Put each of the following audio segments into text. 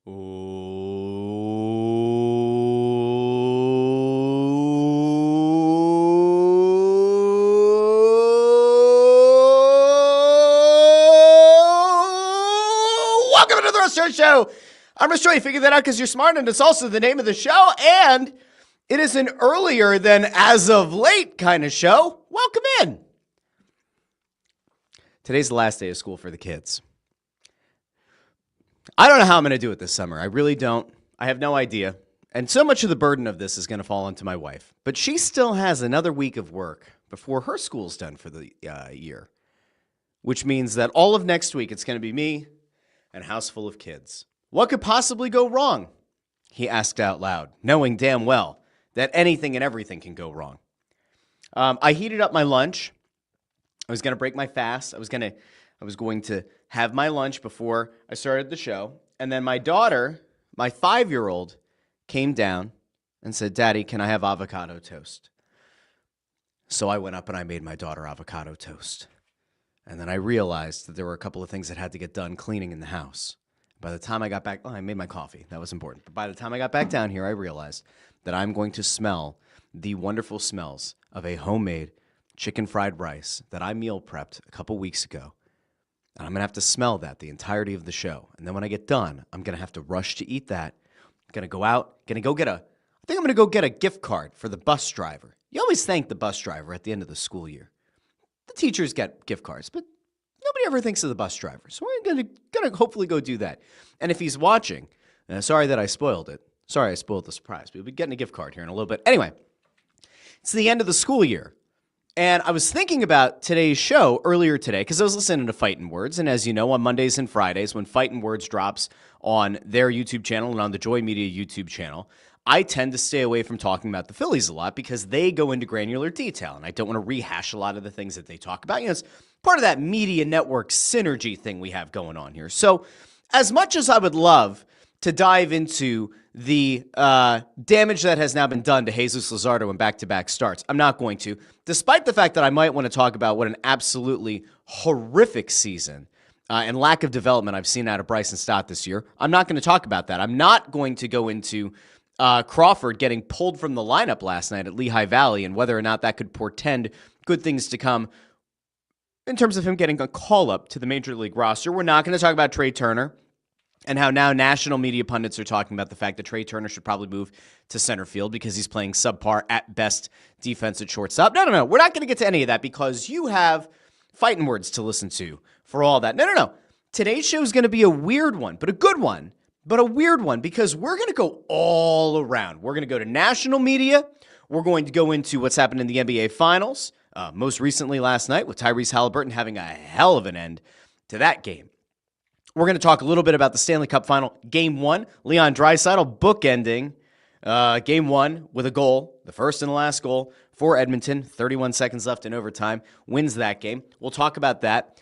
Welcome to the Russ Joy Show. I'm Russ Joy. You figured that out because you're smart, and it's also the name of the show, and it is an earlier than as of late kind of show. Welcome in. Today's the last day of school for the kids. I don't know how I'm going to do it this summer. I really don't. I have no idea. And so much of the burden of this is going to fall onto my wife. But she still has another week of work before her school's done for the year, which means that all of next week it's going to be me and a house full of kids. What could possibly go wrong? He asked out loud, knowing damn well that anything and everything can go wrong. I heated up my lunch. I was going to break my fast. I was going to have my lunch before I started the show. And then my daughter, my 5-year-old, came down and said, "Daddy, can I have avocado toast?" So I went up and I made my daughter avocado toast. And then I realized that there were a couple of things that had to get done cleaning in the house. By the time I got back, I made my coffee. That was important. But by the time I got back down here, I realized that I'm going to smell the wonderful smells of a homemade chicken fried rice that I meal prepped a couple weeks ago. And I'm going to have to smell that the entirety of the show. And then when I get done, I'm going to have to rush to eat that. I'm going to go out, I think I'm going to go get a gift card for the bus driver. You always thank the bus driver at the end of the school year. The teachers get gift cards, but nobody ever thinks of the bus driver. So we're going to hopefully go do that. And if he's watching, sorry that I spoiled it. Sorry I spoiled the surprise. We'll be getting a gift card here in a little bit. Anyway, it's the end of the school year. And I was thinking about today's show earlier today because I was listening to Fightin' Words. And as you know, on Mondays and Fridays, when Fightin' Words drops on their YouTube channel and on the Joy Media YouTube channel, I tend to stay away from talking about the Phillies a lot because they go into granular detail. And I don't want to rehash a lot of the things that they talk about. You know, it's part of that media network synergy thing we have going on here. So as much as I would love to dive into the damage that has now been done to Jesus Luzardo in back-to-back starts, I'm not going to, despite the fact that I might want to talk about what an absolutely horrific season and lack of development I've seen out of Bryson Stott this year. I'm not going to talk about that. I'm not going to go into Crawford getting pulled from the lineup last night at Lehigh Valley and whether or not that could portend good things to come in terms of him getting a call-up to the Major League roster. We're not going to talk about Trey Turner and how now national media pundits are talking about the fact that Trey Turner should probably move to center field because he's playing subpar at best defense at shortstop. No. We're not going to get to any of that because you have Fightin' Words to listen to for all that. No. Today's show is going to be a weird one, but a good one, but a weird one because we're going to go all around. We're going to go to national media. We're going to go into what's happened in the NBA Finals, most recently last night with Tyrese Haliburton having a hell of an end to that game. We're going to talk a little bit about the Stanley Cup Final, Game 1. Leon Draisaitl bookending Game 1 with a goal, the first and the last goal for Edmonton. 31 seconds left in overtime, wins that game. We'll talk about that.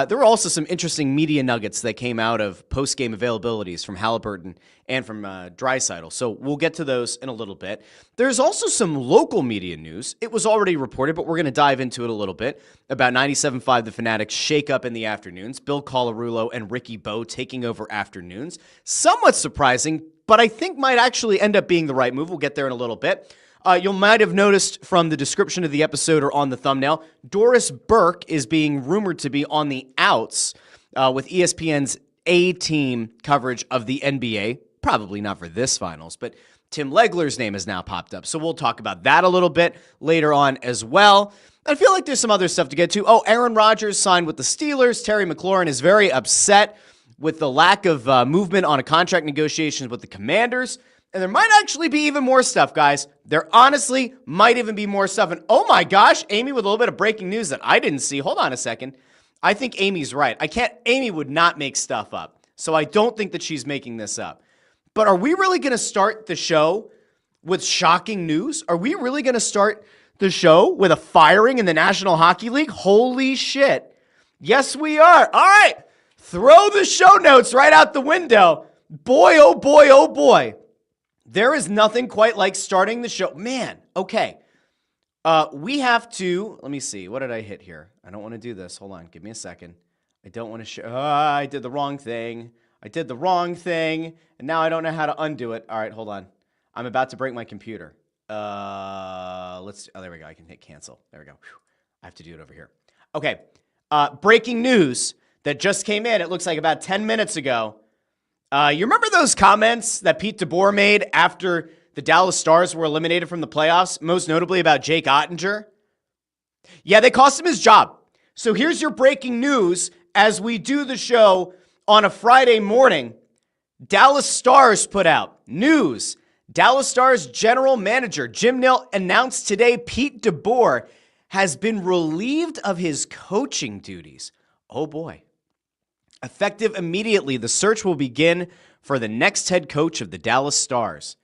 There were also some interesting media nuggets that came out of post-game availabilities from Haliburton and from Draisaitl. So we'll get to those in a little bit. There's also some local media news. It was already reported, but we're going to dive into it a little bit about 97.5 The Fanatic's shakeup in the afternoons. Bill Colarulo and Ricky Bo taking over afternoons. Somewhat surprising, but I think might actually end up being the right move. We'll get there in a little bit. You might have noticed from the description of the episode or on the thumbnail, Doris Burke is being rumored to be on the outs with ESPN's A-team coverage of the NBA. Probably not for this finals, but Tim Legler's name has now popped up. So we'll talk about that a little bit later on as well. I feel like there's some other stuff to get to. Oh, Aaron Rodgers signed with the Steelers. Terry McLaurin is very upset with the lack of movement on a contract negotiations with the Commanders. And there might actually be even more stuff, guys. There honestly might even be more stuff. And oh my gosh, Amy with a little bit of breaking news that I didn't see. Hold on a second. I think Amy's right. Amy would not make stuff up. So I don't think that she's making this up. But are we really going to start the show with shocking news? Are we really going to start the show with a firing in the National Hockey League? Holy shit. Yes, we are. All right. Throw the show notes right out the window. Boy, oh boy, oh boy. There is nothing quite like starting the show. Man, okay. We have to, let me see. What did I hit here? I don't want to do this. Hold on. Give me a second. I don't want to show. I did the wrong thing. I did the wrong thing, and now I don't know how to undo it. All right, hold on. I'm about to break my computer. Oh, there we go. I can hit cancel. There we go. Whew. I have to do it over here. Okay. Breaking news that just came in. It looks like about 10 minutes ago. You remember those comments that Pete DeBoer made after the Dallas Stars were eliminated from the playoffs, most notably about Jake Ottinger? Yeah, they cost him his job. So here's your breaking news as we do the show on a Friday morning. Dallas Stars put out news. Dallas Stars general manager Jim Nill announced today Pete DeBoer has been relieved of his coaching duties. Oh boy. Effective immediately, the search will begin for the next head coach of the Dallas Stars.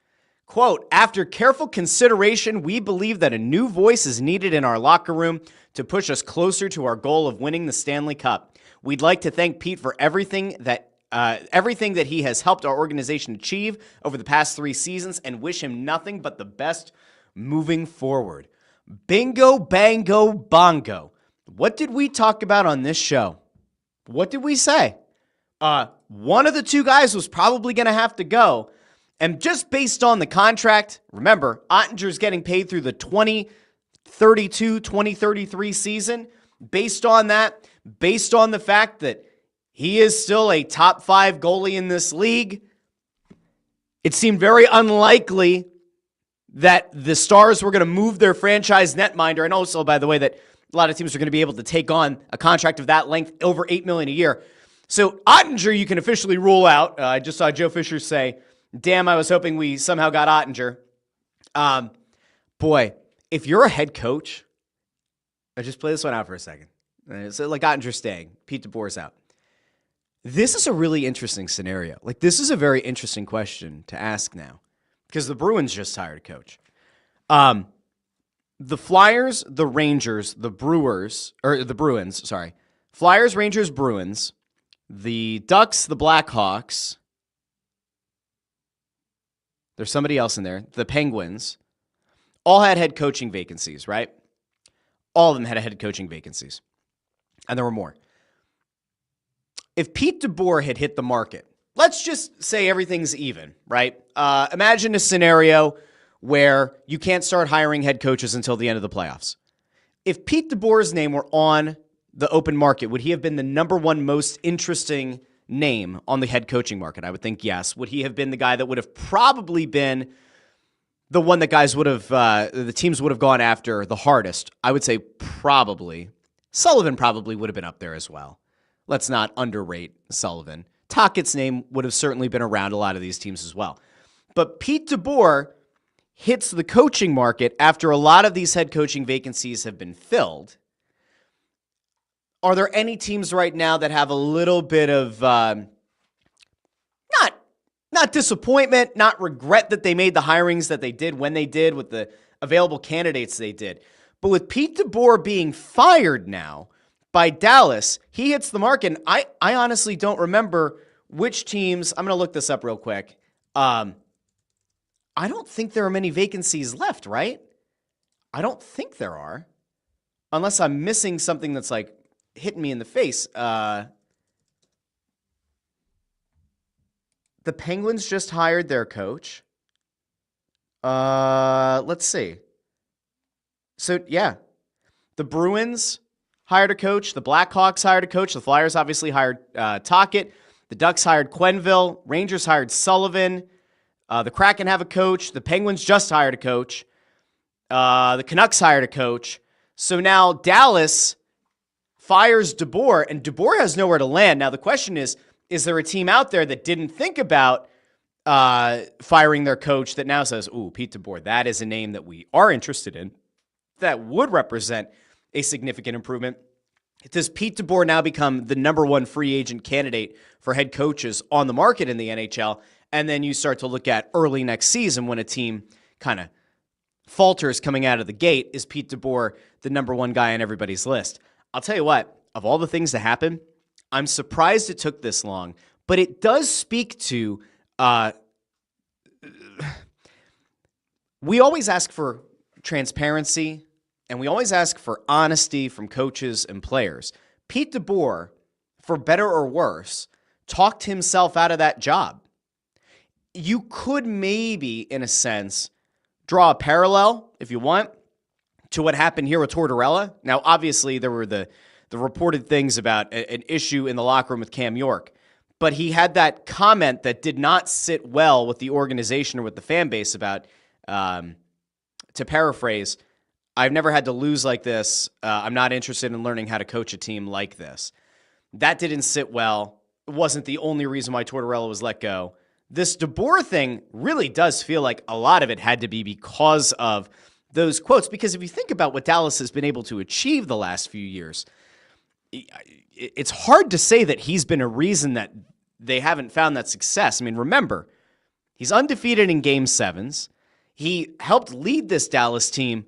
Quote, after careful consideration, we believe that a new voice is needed in our locker room to push us closer to our goal of winning the Stanley Cup. We'd like to thank Pete for everything that he has helped our organization achieve over the past 3 seasons and wish him nothing but the best moving forward. Bingo, bango, bongo. What did we talk about on this show? What did we say? One of the two guys was probably going to have to go. And just based on the contract, remember, Ottinger's getting paid through the 2032, 2033 season. Based on that, based on the fact that he is still a top 5 goalie in this league, it seemed very unlikely that the Stars were going to move their franchise netminder. And also, by the way, that a lot of teams are going to be able to take on a contract of that length, over $8 million a year. So Ottinger, you can officially rule out. I just saw Joe Fisher say, damn, I was hoping we somehow got Ottinger. Boy, if you're a head coach, I just play this one out for a second. So like Ottinger's staying, Pete DeBoer's out. This is a really interesting scenario. Like, this is a very interesting question to ask now because the Bruins just hired a coach. The Flyers, the Rangers, the Bruins, Flyers, Rangers, Bruins, the Ducks, the Blackhawks. There's somebody else in there. The Penguins all had head coaching vacancies, right? All of them had head coaching vacancies. And there were more. If Pete DeBoer had hit the market, let's just say everything's even, right? Imagine a scenario where you can't start hiring head coaches until the end of the playoffs. If Pete DeBoer's name were on the open market, would he have been the number one most interesting name on the head coaching market? I would think yes. Would he have been the guy that would have probably been the one that the teams would have gone after the hardest? I would say probably. Sullivan probably would have been up there as well. Let's not underrate Sullivan. Tockett's name would have certainly been around a lot of these teams as well. But Pete DeBoer hits the coaching market after a lot of these head coaching vacancies have been filled. Are there any teams right now that have a little bit of not disappointment, not regret that they made the hirings that they did when they did with the available candidates they did? But with Pete DeBoer being fired now by Dallas, he hits the market. And I honestly don't remember which teams. I'm going to look this up real quick. I don't think there are many vacancies left, right? I don't think there are. Unless I'm missing something that's like hitting me in the face. The Penguins just hired their coach. Let's see. So, yeah. The Bruins hired a coach. The Blackhawks hired a coach. The Flyers obviously hired Tocchet. The Ducks hired Quenneville. Rangers hired Sullivan. The Kraken have a coach. The Penguins just hired a coach. The Canucks hired a coach. So now Dallas fires DeBoer, and DeBoer has nowhere to land. Now the question is there a team out there that didn't think about firing their coach that now says, ooh, Pete DeBoer, that is a name that we are interested in, that would represent a significant improvement? Does Pete DeBoer now become the number one free agent candidate for head coaches on the market in the NHL? And then you start to look at early next season when a team kind of falters coming out of the gate. Is Pete DeBoer the number one guy on everybody's list? I'll tell you what, of all the things that happened, I'm surprised it took this long, but it does speak to, we always ask for transparency and we always ask for honesty from coaches and players. Pete DeBoer, for better or worse, talked himself out of that job. You could maybe, in a sense, draw a parallel, if you want, to what happened here with Tortorella. Now, obviously, there were the reported things about an issue in the locker room with Cam York, but he had that comment that did not sit well with the organization or with the fan base about, to paraphrase, I've never had to lose like this. I'm not interested in learning how to coach a team like this. That didn't sit well. It wasn't the only reason why Tortorella was let go. This DeBoer thing really does feel like a lot of it had to be because of those quotes. Because if you think about what Dallas has been able to achieve the last few years, it's hard to say that he's been a reason that they haven't found that success. I mean, remember, he's undefeated in Game 7s. He helped lead this Dallas team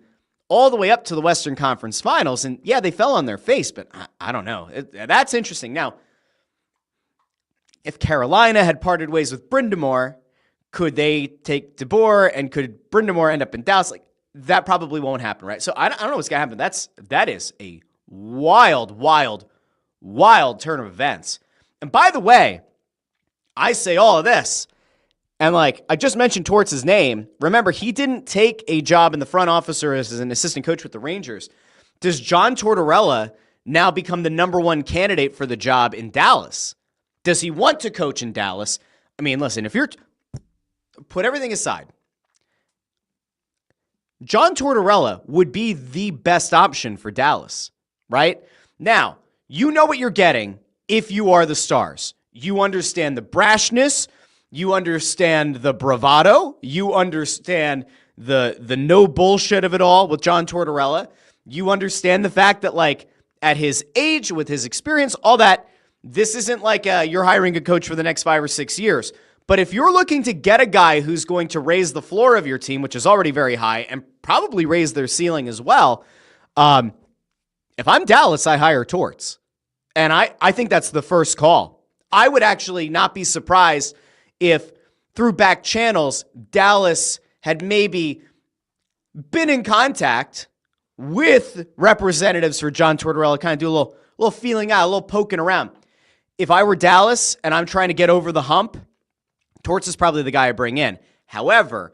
all the way up to the Western Conference Finals. And yeah, they fell on their face, but I don't know. That's interesting. Now, if Carolina had parted ways with Brind'Amour, could they take DeBoer and could Brind'Amour end up in Dallas? Like, that probably won't happen, right? So I don't know what's going to happen. That is a wild, wild, wild turn of events. And by the way, I say all of this, and like I just mentioned Torts' name. Remember, he didn't take a job in the front office or as an assistant coach with the Rangers. Does John Tortorella now become the number one candidate for the job in Dallas? Does he want to coach in Dallas? I mean, listen, if you're put everything aside, John Tortorella would be the best option for Dallas, right? Now, you know what you're getting if you are the Stars. You understand the brashness, you understand the bravado, you understand the no bullshit of it all with John Tortorella. You understand the fact that, like, at his age, with his experience, all that, this isn't like you're hiring a coach for the next 5 or 6 years. But if you're looking to get a guy who's going to raise the floor of your team, which is already very high, and probably raise their ceiling as well, if I'm Dallas, I hire Torts. And I think that's the first call. I would actually not be surprised if, through back channels, Dallas had maybe been in contact with representatives for John Tortorella, kind of do a little feeling out, a little poking around. If I were Dallas and I'm trying to get over the hump, Torts is probably the guy I bring in. However,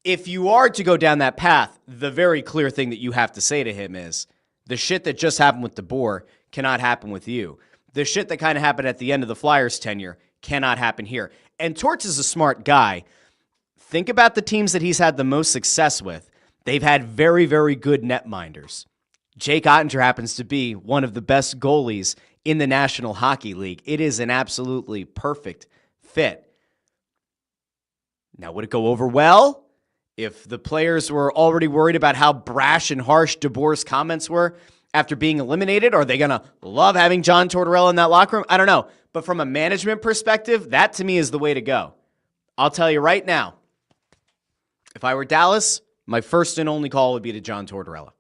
if you are to go down that path, the very clear thing that you have to say to him is, the shit that just happened with DeBoer cannot happen with you. The shit that kind of happened at the end of the Flyers tenure cannot happen here. And Torts is a smart guy. Think about the teams that he's had the most success with. They've had very, very good netminders. Jake Ottinger happens to be one of the best goalies in the National Hockey League. It is an absolutely perfect fit. Now, would it go over well if the players were already worried about how brash and harsh DeBoer's comments were after being eliminated? Are they going to love having John Tortorella in that locker room? I don't know. But from a management perspective, that to me is the way to go. I'll tell you right now, if I were Dallas, my first and only call would be to John Tortorella.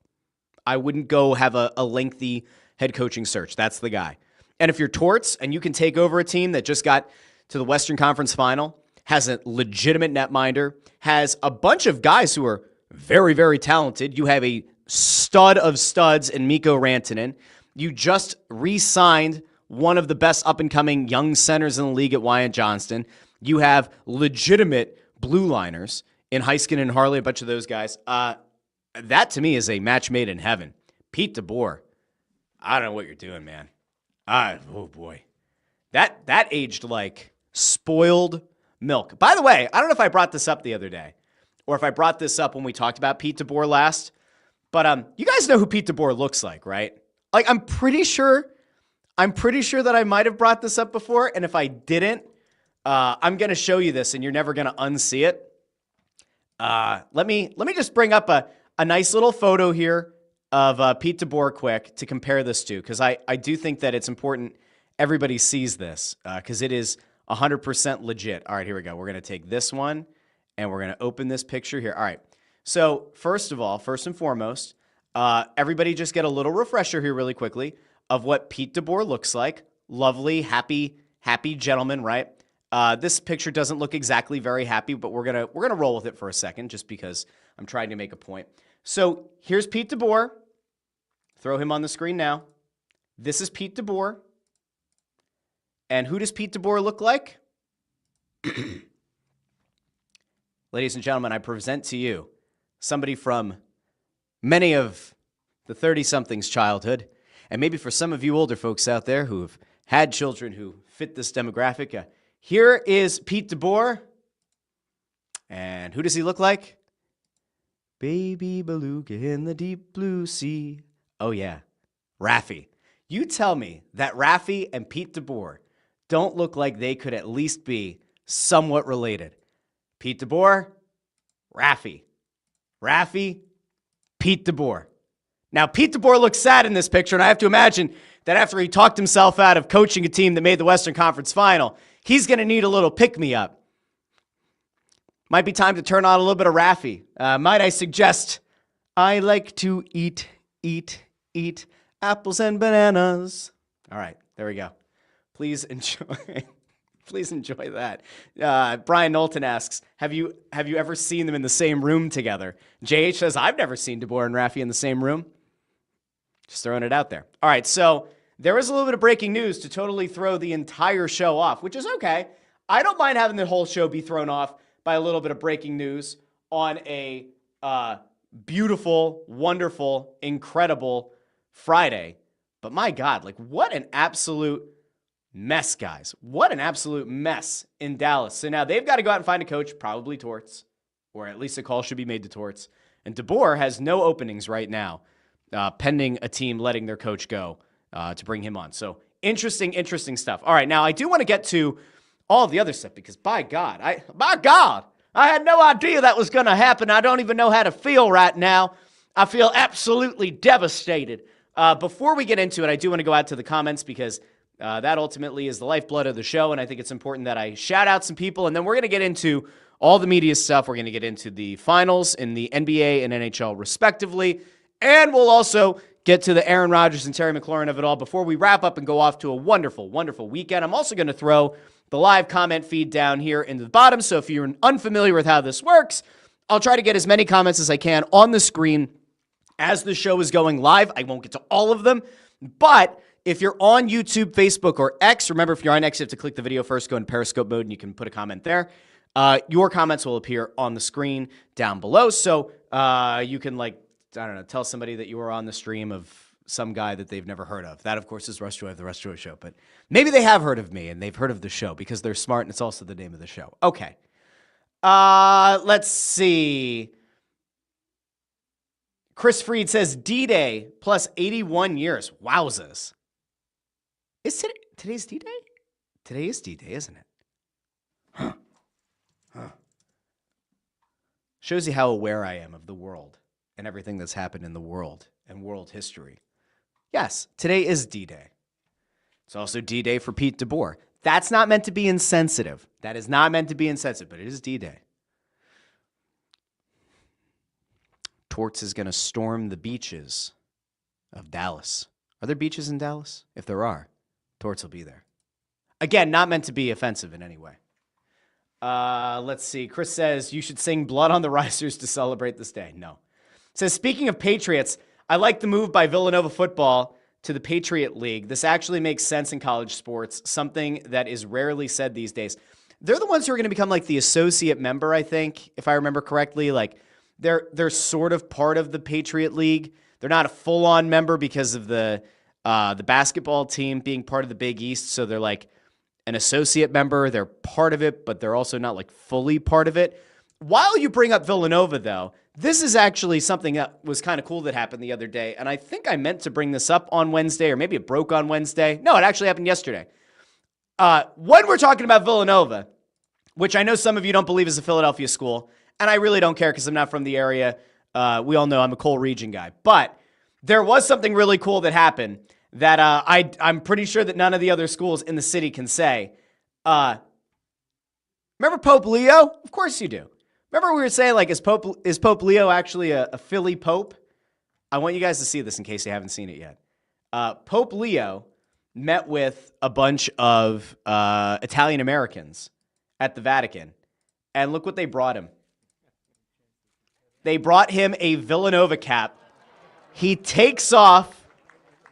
I wouldn't go have a lengthy head coaching search. That's the guy. And if you're Torts and you can take over a team that just got to the Western Conference Final, has a legitimate netminder, has a bunch of guys who are very, very talented. You have a stud of studs in Mikko Rantanen. You just re-signed one of the best up-and-coming young centers in the league at Wyatt Johnston. You have legitimate blue liners in Heiskanen and Harley, a bunch of those guys. That, to me, is a match made in heaven. Pete DeBoer, I don't know what you're doing, man. Oh, boy. That aged like spoiled milk. By the way, I don't know if I brought this up the other day or if I brought this up when we talked about Pete DeBoer last, but you guys know who Pete DeBoer looks like, right? Like, I'm pretty sure that I might have brought this up before, and if I didn't, I'm going to show you this, and you're never going to unsee it. Let me just bring up a nice little photo here of Pete DeBoer quick to compare this to, because I do think that it's important everybody sees this, because it is 100% legit. All right, here we go. We're going to take this one, and we're going to open this picture here. All right. So first and foremost, everybody just get a little refresher here really quickly of what Pete DeBoer looks like. Lovely, happy gentleman, right? This picture doesn't look exactly very happy, but we're gonna roll with it for a second just because I'm trying to make a point. So here's Pete DeBoer. Throw him on the screen now. This is Pete DeBoer. And who does Pete DeBoer look like? Ladies and gentlemen, I present to you somebody from many of the 30-somethings childhood, and maybe for some of you older folks out there who have had children who fit this demographic. Here is Pete DeBoer. And who does he look like? Baby beluga in the deep blue sea. Oh, yeah. Raffy. You tell me that Raffy and Pete DeBoer don't look like they could at least be somewhat related. Pete DeBoer, Raffy. Raffy, Pete DeBoer. Now, Pete DeBoer looks sad in this picture, and I have to imagine that after he talked himself out of coaching a team that made the Western Conference Final, he's going to need a little pick-me-up. Might be time to turn on a little bit of Raffy. Might I suggest, I like to eat apples and bananas. All right, there we go. Please enjoy. Please enjoy that. Brian Knowlton asks, have you ever seen them in the same room together? JH says, I've never seen DeBoer and Raffy in the same room. Just throwing it out there. All right, so there is a little bit of breaking news to totally throw the entire show off, which is okay. I don't mind having the whole show be thrown off by a little bit of breaking news on a beautiful, wonderful, incredible Friday. But my God, like what an absolute mess, guys. What an absolute mess in Dallas. So now they've got to go out and find a coach, probably Torts, or at least a call should be made to Torts. And DeBoer has no openings right now, pending a team letting their coach go to bring him on. So interesting stuff. All right, now I do want to get to all the other stuff because by God, I had no idea that was going to happen. I don't even know how to feel right now. I feel absolutely devastated. Before we get into it, I do want to go out to the comments because that ultimately is the lifeblood of the show, and I think it's important that I shout out some people, and then we're going to get into all the media stuff. We're going to get into the finals in the NBA and NHL respectively, and we'll also get to the Aaron Rodgers and Terry McLaurin of it all before we wrap up and go off to a wonderful, wonderful weekend. I'm also going to throw the live comment feed down here into the bottom, so if you're unfamiliar with how this works, I'll try to get as many comments as I can on the screen as the show is going live. I won't get to all of them, but if you're on YouTube, Facebook, or X, remember if you're on X, you have to click the video first, go in Periscope mode, and you can put a comment there. Your comments will appear on the screen down below, so you can, tell somebody that you were on the stream of some guy that they've never heard of. That, of course, is Russ Joy of the Russ Joy Show, but maybe they have heard of me, and they've heard of the show because they're smart, and it's also the name of the show. Okay. Let's see. Chris Freed says D-Day plus 81 years. Wowzers. Is today's D-Day? Today is D-Day, isn't it? Huh. Shows you how aware I am of the world and everything that's happened in the world and world history. Yes, today is D-Day. It's also D-Day for Pete DeBoer. That's not meant to be insensitive. That is not meant to be insensitive, but it is D-Day. Torts is going to storm the beaches of Dallas. Are there beaches in Dallas? If there are, Torts will be there. Again, not meant to be offensive in any way. Let's see. Chris says, you should sing Blood on the Risers to celebrate this day. No. Says, speaking of Patriots, I like the move by Villanova football to the Patriot League. This actually makes sense in college sports, something that is rarely said these days. They're the ones who are going to become like the associate member, I think, if I remember correctly. Like they're sort of part of the Patriot League. They're not a full-on member because of the basketball team being part of the Big East, so they're like an associate member. They're part of it, but they're also not like fully part of it. While you bring up Villanova, though, this is actually something that was kind of cool that happened the other day, and I think I meant to bring this up on Wednesday, or maybe it broke on Wednesday. No, it actually happened yesterday. When we're talking about Villanova, which I know some of you don't believe is a Philadelphia school, and I really don't care because I'm not from the area. We all know I'm a Cole region guy. But there was something really cool that happened that I'm pretty sure that none of the other schools in the city can say. Remember Pope Leo? Of course you do. Remember we were saying, like, is Pope Leo actually a Philly Pope? I want you guys to see this in case you haven't seen it yet. Pope Leo met with a bunch of Italian Americans at the Vatican, and look what they brought him. They brought him a Villanova cap. He takes off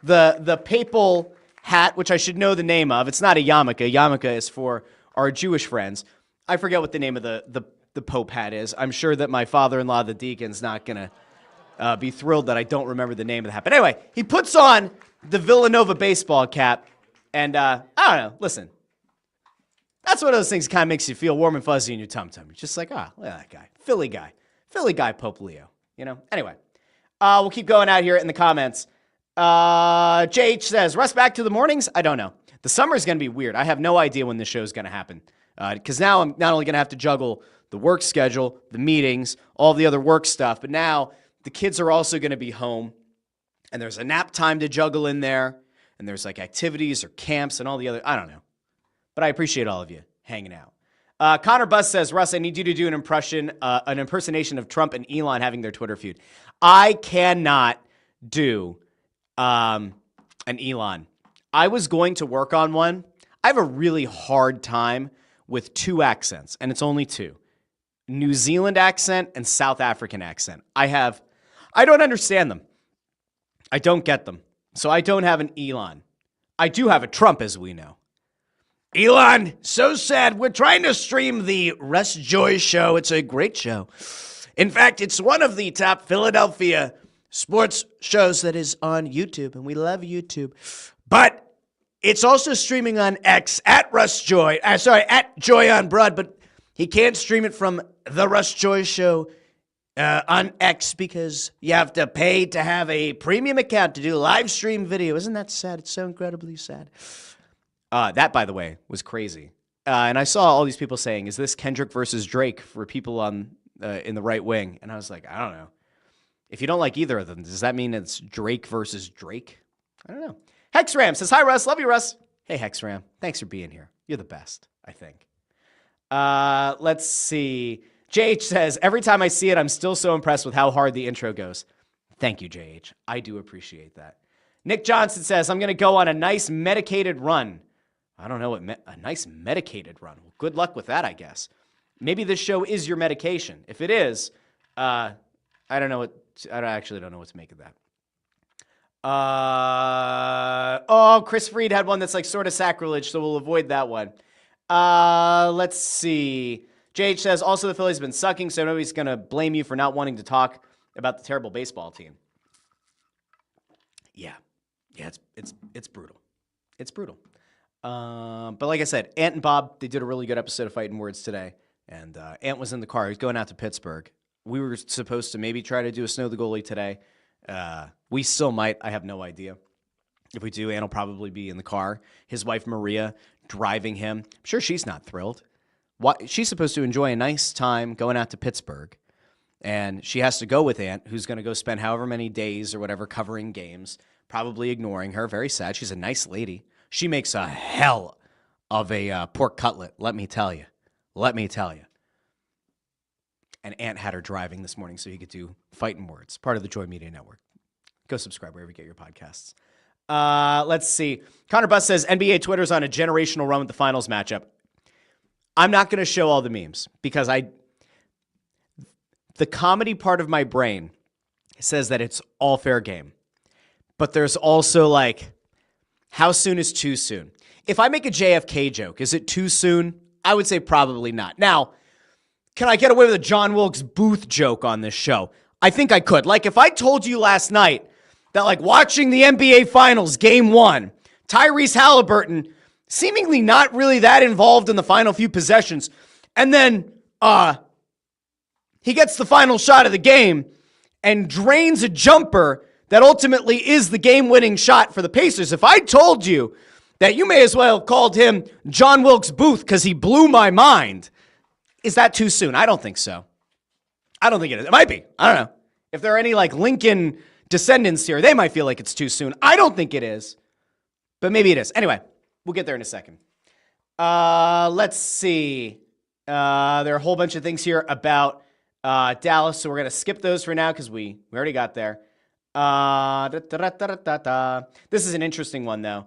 the papal hat, which I should know the name of. It's not a yarmulke. Yarmulke is for our Jewish friends. I forget what the name of the Pope hat is. I'm sure that my father-in-law, the deacon's not going to be thrilled that I don't remember the name of the hat. But anyway, he puts on the Villanova baseball cap, and I don't know, listen. That's one of those things that kind of makes you feel warm and fuzzy in your tum-tum. You're just like, look at that guy. Philly guy, Pope Leo. Anyway, we'll keep going out here in the comments. JH says, Russ back to the mornings? I don't know. The summer is going to be weird. I have no idea when this show is going to happen. Because now I'm not only going to have to juggle the work schedule, the meetings, all the other work stuff, but now the kids are also going to be home, and there's a nap time to juggle in there, and there's like activities or camps and all the other, I don't know. But I appreciate all of you hanging out. Connor Buss says, Russ, I need you to do an impersonation of Trump and Elon having their Twitter feud. I cannot do an Elon. I was going to work on one. I have a really hard time with two accents, and it's only two. New Zealand accent and South African accent. I don't understand them. I don't get them. So I don't have an Elon. I do have a Trump, as we know. Elon, so sad. We're trying to stream the Russ Joy Show. It's a great show. In fact, it's one of the top Philadelphia sports shows that is on YouTube, and we love YouTube. But it's also streaming on X at Russ Joy. At Joy on Broad, but he can't stream it from the Russ Joy Show on X because you have to pay to have a premium account to do live stream video. Isn't that sad? It's so incredibly sad. That, by the way, was crazy. And I saw all these people saying, is this Kendrick versus Drake for people on in the right wing? And I was like, I don't know. If you don't like either of them, does that mean it's Drake versus Drake? I don't know. Hexram says, hi, Russ. Love you, Russ. Hey, Hexram. Thanks for being here. You're the best, I think. Let's see. JH says, every time I see it, I'm still so impressed with how hard the intro goes. Thank you, JH. I do appreciate that. Nick Johnson says, I'm going to go on a nice medicated run. I don't know what a nice medicated run. Well, good luck with that, I guess. Maybe this show is your medication. If it is, I actually don't know what to make of that. Chris Freed had one that's like sort of sacrilege, so we'll avoid that one. Let's see. JH says, also the Phillies have been sucking, so nobody's going to blame you for not wanting to talk about the terrible baseball team. Yeah, it's brutal. It's brutal. But like I said, Ant and Bob, they did a really good episode of Fighting Words today. And Ant was in the car. He was going out to Pittsburgh. We were supposed to maybe try to do a Snow the Goalie today. We still might. I have no idea. If we do, Ant will probably be in the car. His wife, Maria, driving him. I'm sure she's not thrilled. She's supposed to enjoy a nice time going out to Pittsburgh. And she has to go with Ant, who's going to go spend however many days or whatever covering games, probably ignoring her. Very sad. She's a nice lady. She makes a hell of a pork cutlet, let me tell you. Let me tell you. And Ant had her driving this morning so he could do Fighting Words, part of the Joy Media Network. Go subscribe wherever you get your podcasts. Let's see. Connor Buss says, NBA Twitter's on a generational run with the finals matchup. I'm not going to show all the memes because the comedy part of my brain says that it's all fair game. But there's also like, how soon is too soon? If I make a JFK joke, is it too soon? I would say probably not. Now, can I get away with a John Wilkes Booth joke on this show? I think I could. Like if I told you last night that like watching the NBA Finals Game 1, Tyrese Haliburton seemingly not really that involved in the final few possessions, and then he gets the final shot of the game and drains a jumper that ultimately is the game-winning shot for the Pacers. If I told you that you may as well have called him John Wilkes Booth because he blew my mind, is that too soon? I don't think so. I don't think it is. It might be. I don't know. If there are any like Lincoln descendants here, they might feel like it's too soon. I don't think it is, but maybe it is. Anyway, we'll get there in a second. Let's see. There are a whole bunch of things here about Dallas, so we're going to skip those for now because we already got there. This is an interesting one, though.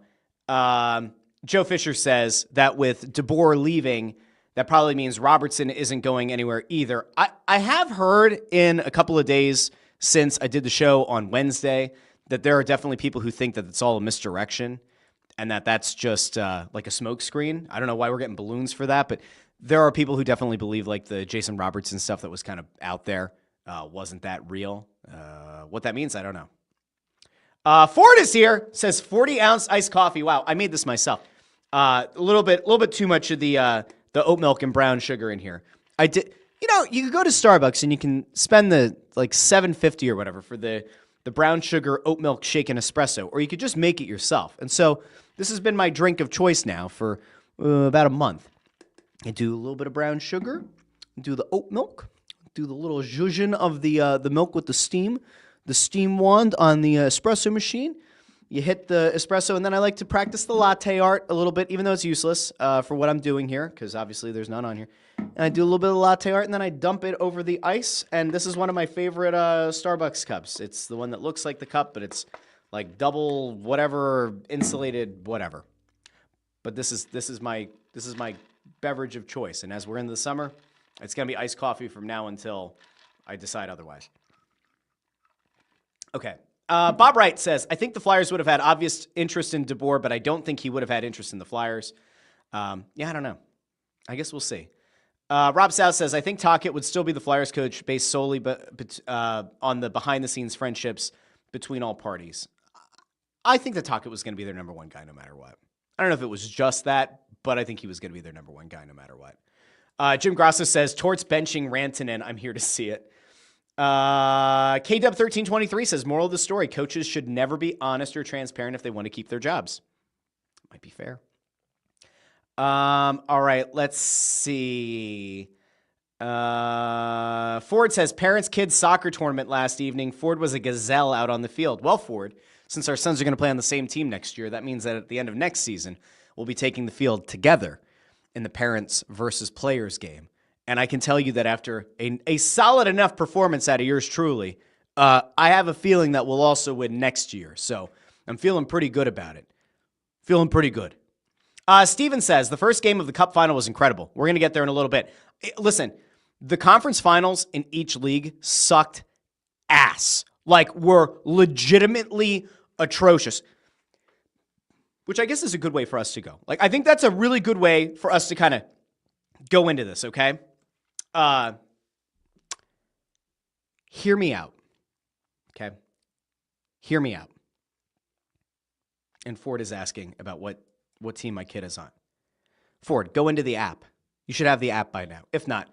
Joe Fisher says that with DeBoer leaving, that probably means Robertson isn't going anywhere either. I have heard in a couple of days since I did the show on Wednesday that there are definitely people who think that it's all a misdirection. and that's just like a smoke screen. I don't know why we're getting balloons for that, but there are people who definitely believe like the Jason Robertson stuff that was kind of out there wasn't that real. What that means, I don't know. Ford is here, says 40-ounce iced coffee. Wow, I made this myself. A little bit too much of the oat milk and brown sugar in here. I did. You know, you could go to Starbucks and you can spend the like $7.50 or whatever for the brown sugar oat milk shaken espresso, or you could just make it yourself. And so this has been my drink of choice now for about a month. I do a little bit of brown sugar, do the oat milk, do the little zhuzhin of the milk with the steam wand on the espresso machine. You hit the espresso, and then I like to practice the latte art a little bit, even though it's useless for what I'm doing here, because obviously there's none on here. And I do a little bit of latte art, and then I dump it over the ice, and this is one of my favorite Starbucks cups. It's the one that looks like the cup, but it's like double whatever, insulated whatever. But this is my beverage of choice, and as we're in the summer, it's going to be iced coffee from now until I decide otherwise. Okay. Bob Wright says, I think the Flyers would have had obvious interest in DeBoer, but I don't think he would have had interest in the Flyers. Yeah, I don't know. I guess we'll see. Rob South says, I think Tocchet would still be the Flyers coach based solely on the behind-the-scenes friendships between all parties. I think that Tocchet was going to be their number one guy no matter what. I don't know if it was just that, but I think he was going to be their number one guy no matter what. Jim Grasso says, Torts benching Rantanen. I'm here to see it. KW1323 says, moral of the story, coaches should never be honest or transparent if they want to keep their jobs. Might be fair. All right, let's see. Ford says, parents' kids soccer tournament last evening. Ford was a gazelle out on the field. Well, Ford, since our sons are going to play on the same team next year, that means that at the end of next season, we'll be taking the field together in the parents versus players game. And I can tell you that after a solid enough performance out of yours truly, I have a feeling that we'll also win next year. So I'm feeling pretty good about it. Feeling pretty good. Steven says, the first game of the Cup final was incredible. We're going to get there in a little bit. Listen, the conference finals in each league sucked ass. Like, were legitimately atrocious. Which I guess is a good way for us to go. Like, I think that's a really good way for us to kind of go into this, okay? Hear me out, okay? Hear me out. And Ford is asking about what team my kid is on. Ford, go into the app. You should have the app by now. If not,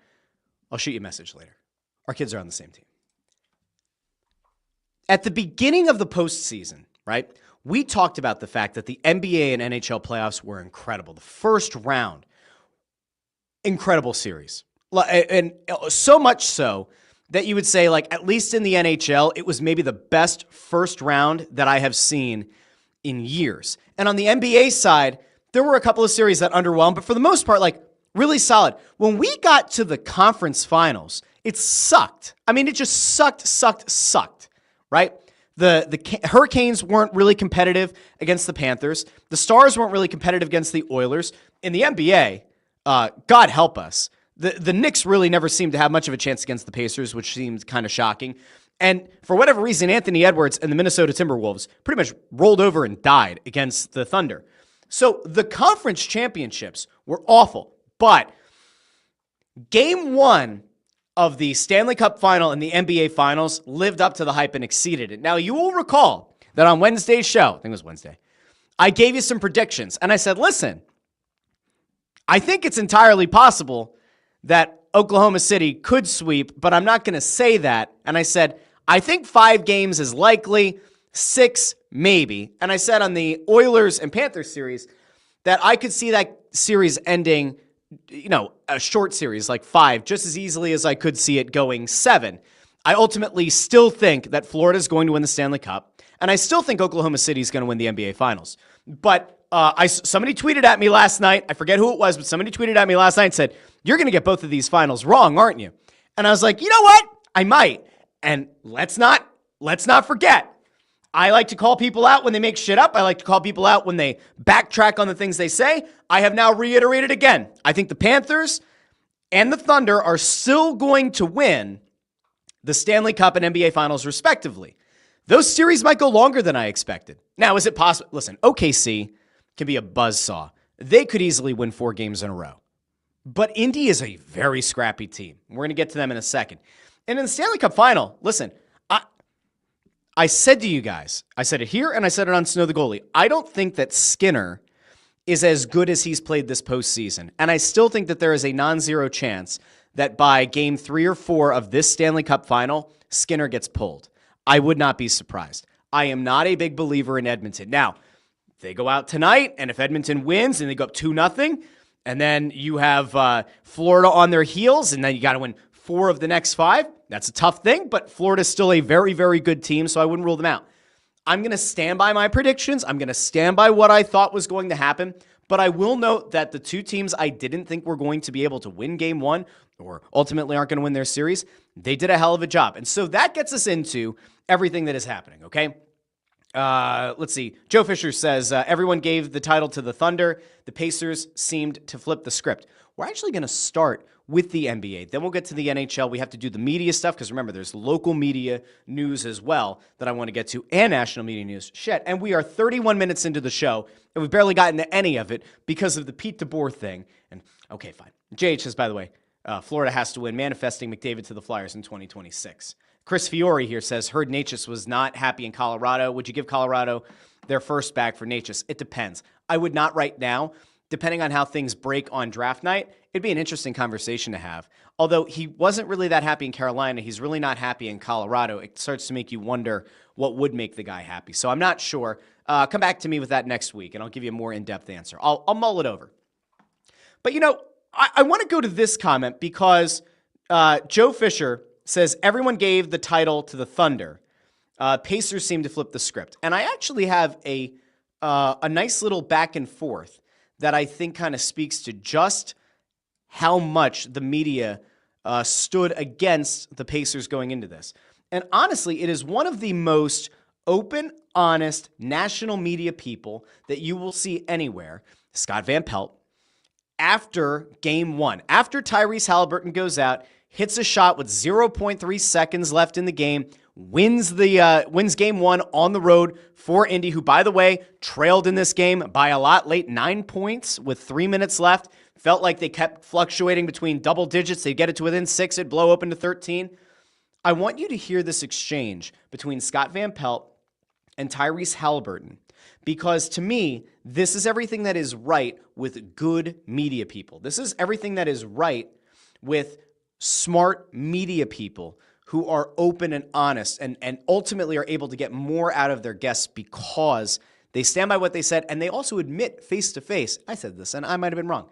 I'll shoot you a message later. Our kids are on the same team. At the beginning of the postseason, right, we talked about the fact that the NBA and NHL playoffs were incredible. The first round, incredible series. And so much so that you would say, like, at least in the NHL, it was maybe the best first round that I have seen in years. And on the NBA side, there were a couple of series that underwhelmed, but for the most part, like, really solid. When we got to the conference finals, it sucked. I mean, it just sucked, right? The Hurricanes weren't really competitive against the Panthers. The Stars weren't really competitive against the Oilers. In the NBA, God help us, the Knicks really never seemed to have much of a chance against the Pacers, which seemed kind of shocking. And for whatever reason, Anthony Edwards and the Minnesota Timberwolves pretty much rolled over and died against the Thunder. So the conference championships were awful. But game one of the Stanley Cup final and the NBA finals lived up to the hype and exceeded it. Now, you will recall that on Wednesday's show, I think it was Wednesday, I gave you some predictions. And I said, listen, I think it's entirely possible that Oklahoma City could sweep, but I'm not going to say that. And I said, I think 5 games is likely, 6 maybe. And I said on the Oilers and Panthers series that I could see that series ending, a short series like 5, just as easily as I could see it going 7. I ultimately still think that Florida is going to win the Stanley Cup, and I still think Oklahoma City is going to win the NBA Finals. But somebody tweeted at me last night. I forget who it was, but somebody tweeted at me last night and said, you're going to get both of these finals wrong, aren't you? And I was like, you know what? I might. And let's not forget. I like to call people out when they make shit up. I like to call people out when they backtrack on the things they say. I have now reiterated again. I think the Panthers and the Thunder are still going to win the Stanley Cup and NBA Finals respectively. Those series might go longer than I expected. Now, is it possible? Listen, OKC can be a buzzsaw. They could easily win 4 games in a row. But Indy is a very scrappy team. We're going to get to them in a second. And in the Stanley Cup final, listen, I said to you guys, I said it here and I said it on Snow the Goalie, I don't think that Skinner is as good as he's played this postseason. And I still think that there is a non-zero chance that by game 3 or 4 of this Stanley Cup final, Skinner gets pulled. I would not be surprised. I am not a big believer in Edmonton. Now, they go out tonight, and if Edmonton wins and they go up 2-0, and then you have Florida on their heels, and then you got to win 4 of the next 5. That's a tough thing, but Florida's still a very, very good team, so I wouldn't rule them out. I'm going to stand by my predictions. I'm going to stand by what I thought was going to happen, but I will note that the 2 teams I didn't think were going to be able to win game 1 or ultimately aren't going to win their series, they did a hell of a job. And so that gets us into everything that is happening, okay? Let's see. Joe Fisher says, everyone gave the title to the Thunder. The Pacers seemed to flip the script. We're actually going to start with the NBA. Then we'll get to the NHL. We have to do the media stuff because remember, there's local media news as well that I want to get to and national media news. Shit. And we are 31 minutes into the show and we've barely gotten to any of it because of the Pete DeBoer thing. And okay, fine. JH says, by the way, Florida has to win, manifesting McDavid to the Flyers in 2026. Chris Fiore here says, heard Natchez was not happy in Colorado. Would you give Colorado their first back for Natchez? It depends. I would not right now. Depending on how things break on draft night, it'd be an interesting conversation to have. Although he wasn't really that happy in Carolina, he's really not happy in Colorado. It starts to make you wonder what would make the guy happy. So I'm not sure. Come back to me with that next week, and I'll give you a more in-depth answer. I'll mull it over. But, I want to go to this comment because Joe Fisher says everyone gave the title to the Thunder. Pacers seem to flip the script. And I actually have a nice little back and forth that I think kind of speaks to just how much the media stood against the Pacers going into this. And honestly, it is one of the most open, honest national media people that you will see anywhere, Scott Van Pelt, after game 1, after Tyrese Haliburton goes out, hits a shot with 0.3 seconds left in the game, wins game 1 on the road for Indy, who, by the way, trailed in this game by a lot late, 9 points with 3 minutes left. Felt like they kept fluctuating between double digits. They'd get it to within 6. It'd blow open to 13. I want you to hear this exchange between Scott Van Pelt and Tyrese Haliburton, because to me, this is everything that is right with good media people. This is everything that is right with smart media people who are open and honest and ultimately are able to get more out of their guests because they stand by what they said and they also admit face-to-face, I said this and I might have been wrong.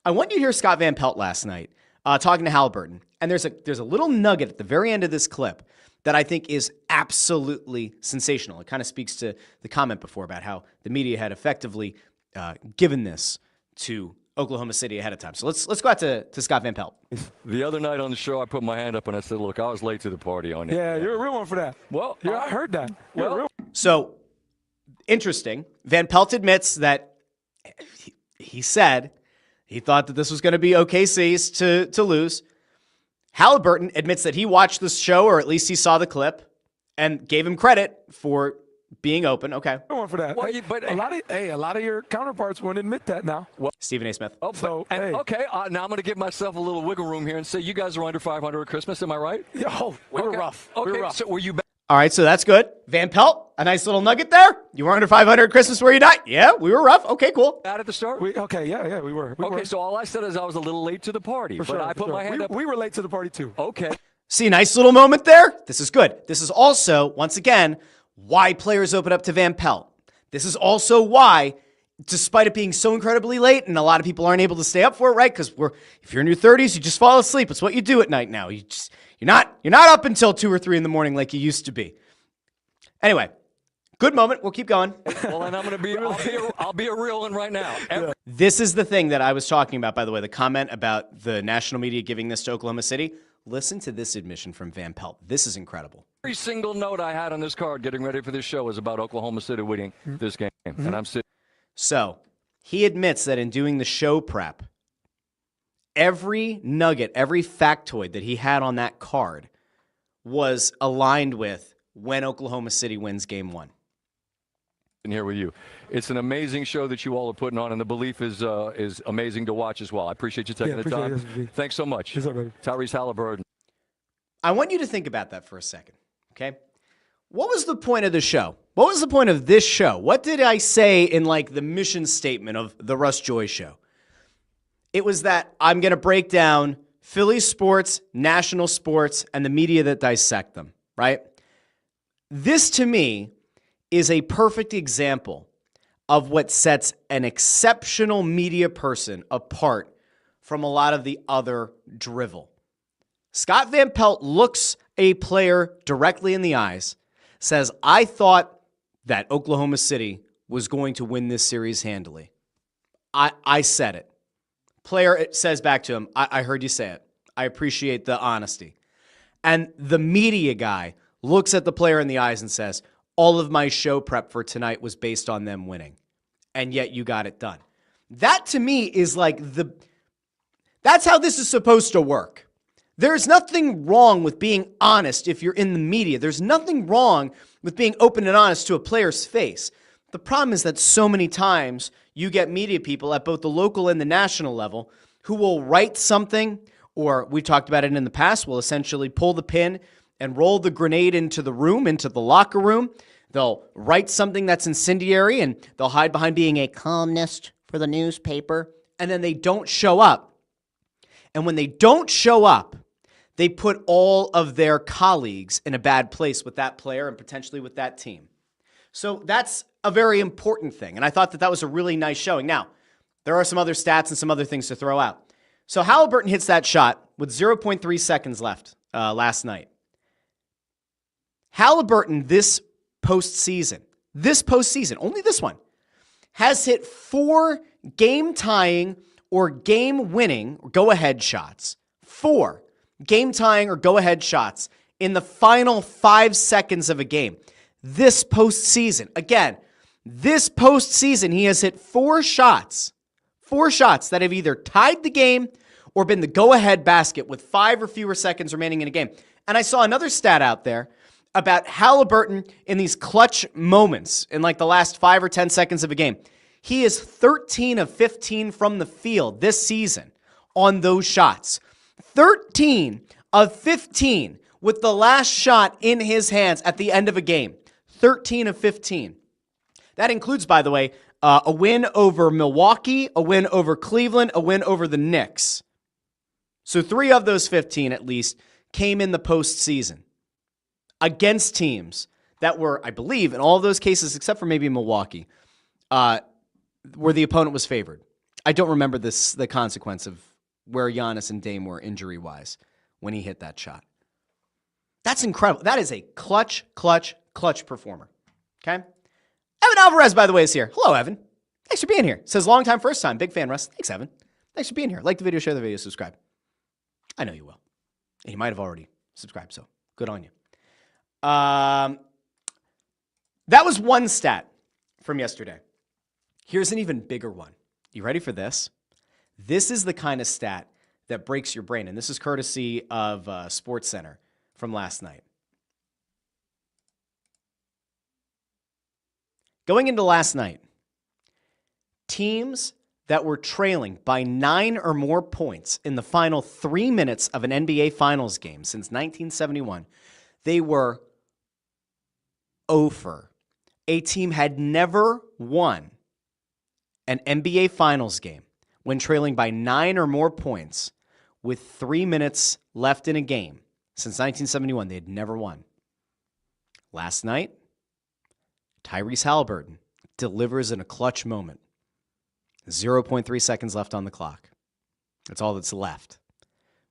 I want you to hear Scott Van Pelt last night talking to Haliburton, and there's a little nugget at the very end of this clip that I think is absolutely sensational. It kind of speaks to the comment before about how the media had effectively given this to Oklahoma City ahead of time. So let's go out to Scott Van Pelt. The other night on the show, I put my hand up and I said, look, I was late to the party on it. Yeah, you're a real one for that. Well, yeah, I heard that. Well, so interesting. Van Pelt admits that he said he thought that this was going to be OKC's to lose. Haliburton admits that he watched the show, or at least he saw the clip, and gave him credit for being open. Okay. One for that. Well, but a lot of your counterparts won't admit that now. Well, Stephen A. Smith. Oh, so, okay, now I'm going to give myself a little wiggle room here and say you guys are under 500 at Christmas. Am I right? Yo, we were rough. Okay, we were rough. So were you back? All right, so that's good. Van Pelt, a nice little nugget there. You were under 500 at Christmas, were you not? Yeah, we were rough. Okay, cool. Out at the start? We were. Okay, so all I said is I was a little late to the party. For but I put my hand up. We were late to the party, too. Okay. See, nice little moment there. This is good. This is also, once again, why players open up to Van Pelt. This is also why, despite it being so incredibly late, and a lot of people aren't able to stay up for it, right? Because if you're in your 30s, you just fall asleep. It's what you do at night now. You're not up until 2 or 3 in the morning like you used to be. Anyway, good moment. We'll keep going. Well, and I'll be a real one right now. This is the thing that I was talking about, by the way, the comment about the national media giving this to Oklahoma City. Listen to this admission from Van Pelt. This is incredible. Every single note I had on this card getting ready for this show was about Oklahoma City winning this game. And I'm sitting. So he admits that in doing the show prep, every nugget, every factoid that he had on that card was aligned with when Oklahoma City wins game 1. here with you. It's an amazing show that you all are putting on, and the belief is amazing to watch as well. I appreciate you taking the time. Thanks so much. Tyrese Haliburton. I want you to think about that for a second, okay? What was the point of the show? What was the point of this show? What did I say in like the mission statement of the Russ Joy Show? It was that I'm going to break down Philly sports, national sports, and the media that dissect them, right? This, to me, is a perfect example of what sets an exceptional media person apart from a lot of the other drivel. Scott Van Pelt looks a player directly in the eyes, says, I thought that Oklahoma City was going to win this series handily. I said it. Player says back to him, I heard you say it. I appreciate the honesty. And the media guy looks at the player in the eyes and says, all of my show prep for tonight was based on them winning. And yet you got it done. That to me is like that's how this is supposed to work. There's nothing wrong with being honest if you're in the media. There's nothing wrong with being open and honest to a player's face. The problem is that so many times you get media people at both the local and the national level who will write something, or we talked about it in the past, will essentially pull the pin and roll the grenade into the room, into the locker room. They'll write something that's incendiary and they'll hide behind being a columnist for the newspaper, and then they don't show up. And when they don't show up, they put all of their colleagues in a bad place with that player and potentially with that team. So that's a very important thing. And I thought that was a really nice showing. Now, there are some other stats and some other things to throw out. So Haliburton hits that shot with 0.3 seconds left last night. Haliburton this postseason, only this one, has hit 4 game-tying or game-winning or go-ahead shots. 4 game-tying or go-ahead shots in the final 5 seconds of a game. This postseason, again, this postseason, he has hit 4 shots that have either tied the game or been the go-ahead basket with 5 or fewer seconds remaining in a game. And I saw another stat out there about Haliburton in these clutch moments in like the last 5 or 10 seconds of a game. He is 13 of 15 from the field this season on those shots. 13 of 15 with the last shot in his hands at the end of a game. 13 of 15. That includes, by the way, a win over Milwaukee, a win over Cleveland, a win over the Knicks. So 3 of those 15 at least came in the postseason against teams that were, I believe, in all of those cases, except for maybe Milwaukee, where the opponent was favored. I don't remember the consequence of where Giannis and Dame were injury-wise when he hit that shot. That's incredible. That is a clutch performer. Okay? Evan Alvarez, by the way, is here. Hello, Evan. Thanks for being here. Says long time, first time. Big fan, Russ. Thanks, Evan. Thanks for being here. Like the video, share the video, subscribe. I know you will. And you might have already subscribed, so good on you. That was one stat from yesterday. Here's an even bigger one. You ready for this? This is the kind of stat that breaks your brain, and this is courtesy of SportsCenter from last night. Going into last night, teams that were trailing by 9 or more points in the final 3 minutes of an NBA Finals game since 1971, they were 0-for. A team had never won an NBA Finals game when trailing by 9 or more points with 3 minutes left in a game. Since 1971, they had never won. Last night, Tyrese Haliburton delivers in a clutch moment. 0.3 seconds left on the clock. That's all that's left,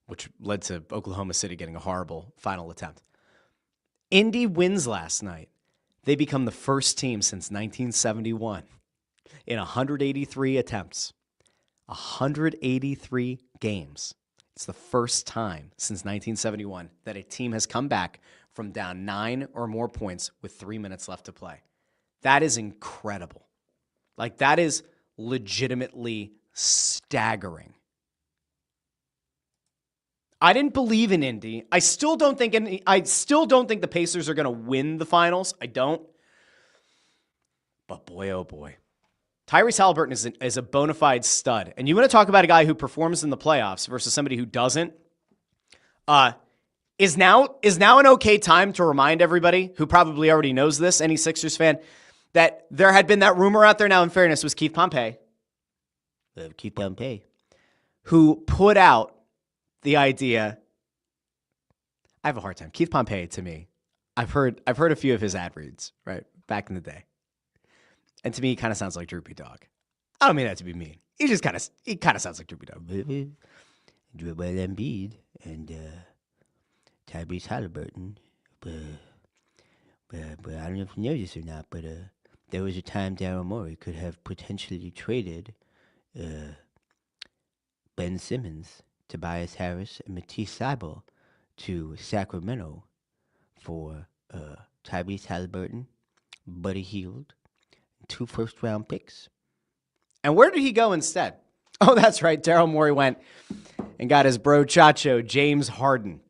which led to Oklahoma City getting a horrible final attempt. Indy wins last night. They become the first team since 1971 in 183 attempts. 183 games. It's the first time since 1971 that a team has come back from down 9 or more points with 3 minutes left to play. That is incredible. Like, that is legitimately staggering. I didn't believe in Indy. I still don't think the Pacers are going to win the finals. I don't. But boy, oh boy. Tyrese Haliburton is a bona fide stud. And you want to talk about a guy who performs in the playoffs versus somebody who doesn't? Is now an okay time to remind everybody who probably already knows this, any Sixers fan, that there had been that rumor out there. Now, in fairness, was Keith Pompey, who put out the idea. I have a hard time. Keith Pompey, to me, I've heard a few of his ad reads, right, back in the day. And to me, he kind of sounds like Droopy Dog. I don't mean that to be mean. He kind of sounds like Droopy Dog. Joel Embiid and Tyrese Haliburton. But I don't know if you know this or not, but there was a time Daryl Morey could have potentially traded Ben Simmons, Tobias Harris, and Matisse Thybulle to Sacramento for Tyrese Haliburton, Buddy Hield, 2 first-round picks. And where did he go instead? Oh, that's right. Daryl Morey went and got his bro Chacho, James Harden.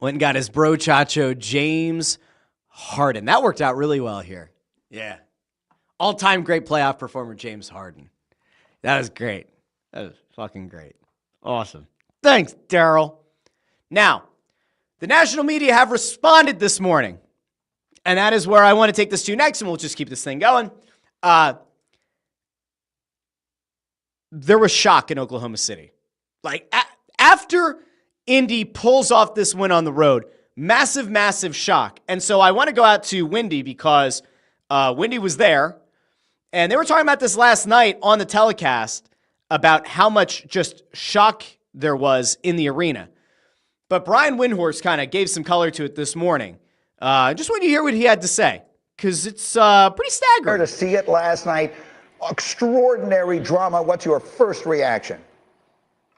Went and got his bro Chacho, James Harden. That worked out really well here. Yeah. All-time great playoff performer, James Harden. That was great. That was fucking great. Awesome. Thanks, Daryl. Now, the national media have responded this morning. And that is where I want to take this to next, and we'll just keep this thing going. There was shock in Oklahoma City. Like, after Indy pulls off this win on the road, massive, massive shock. And so I want to go out to Windy because Windy was there, and they were talking about this last night on the telecast about how much just shock there was in the arena. But Brian Windhorst kind of gave some color to it this morning. Just want you to hear what he had to say, because it's pretty staggering. To see it last night, extraordinary drama. What's your first reaction?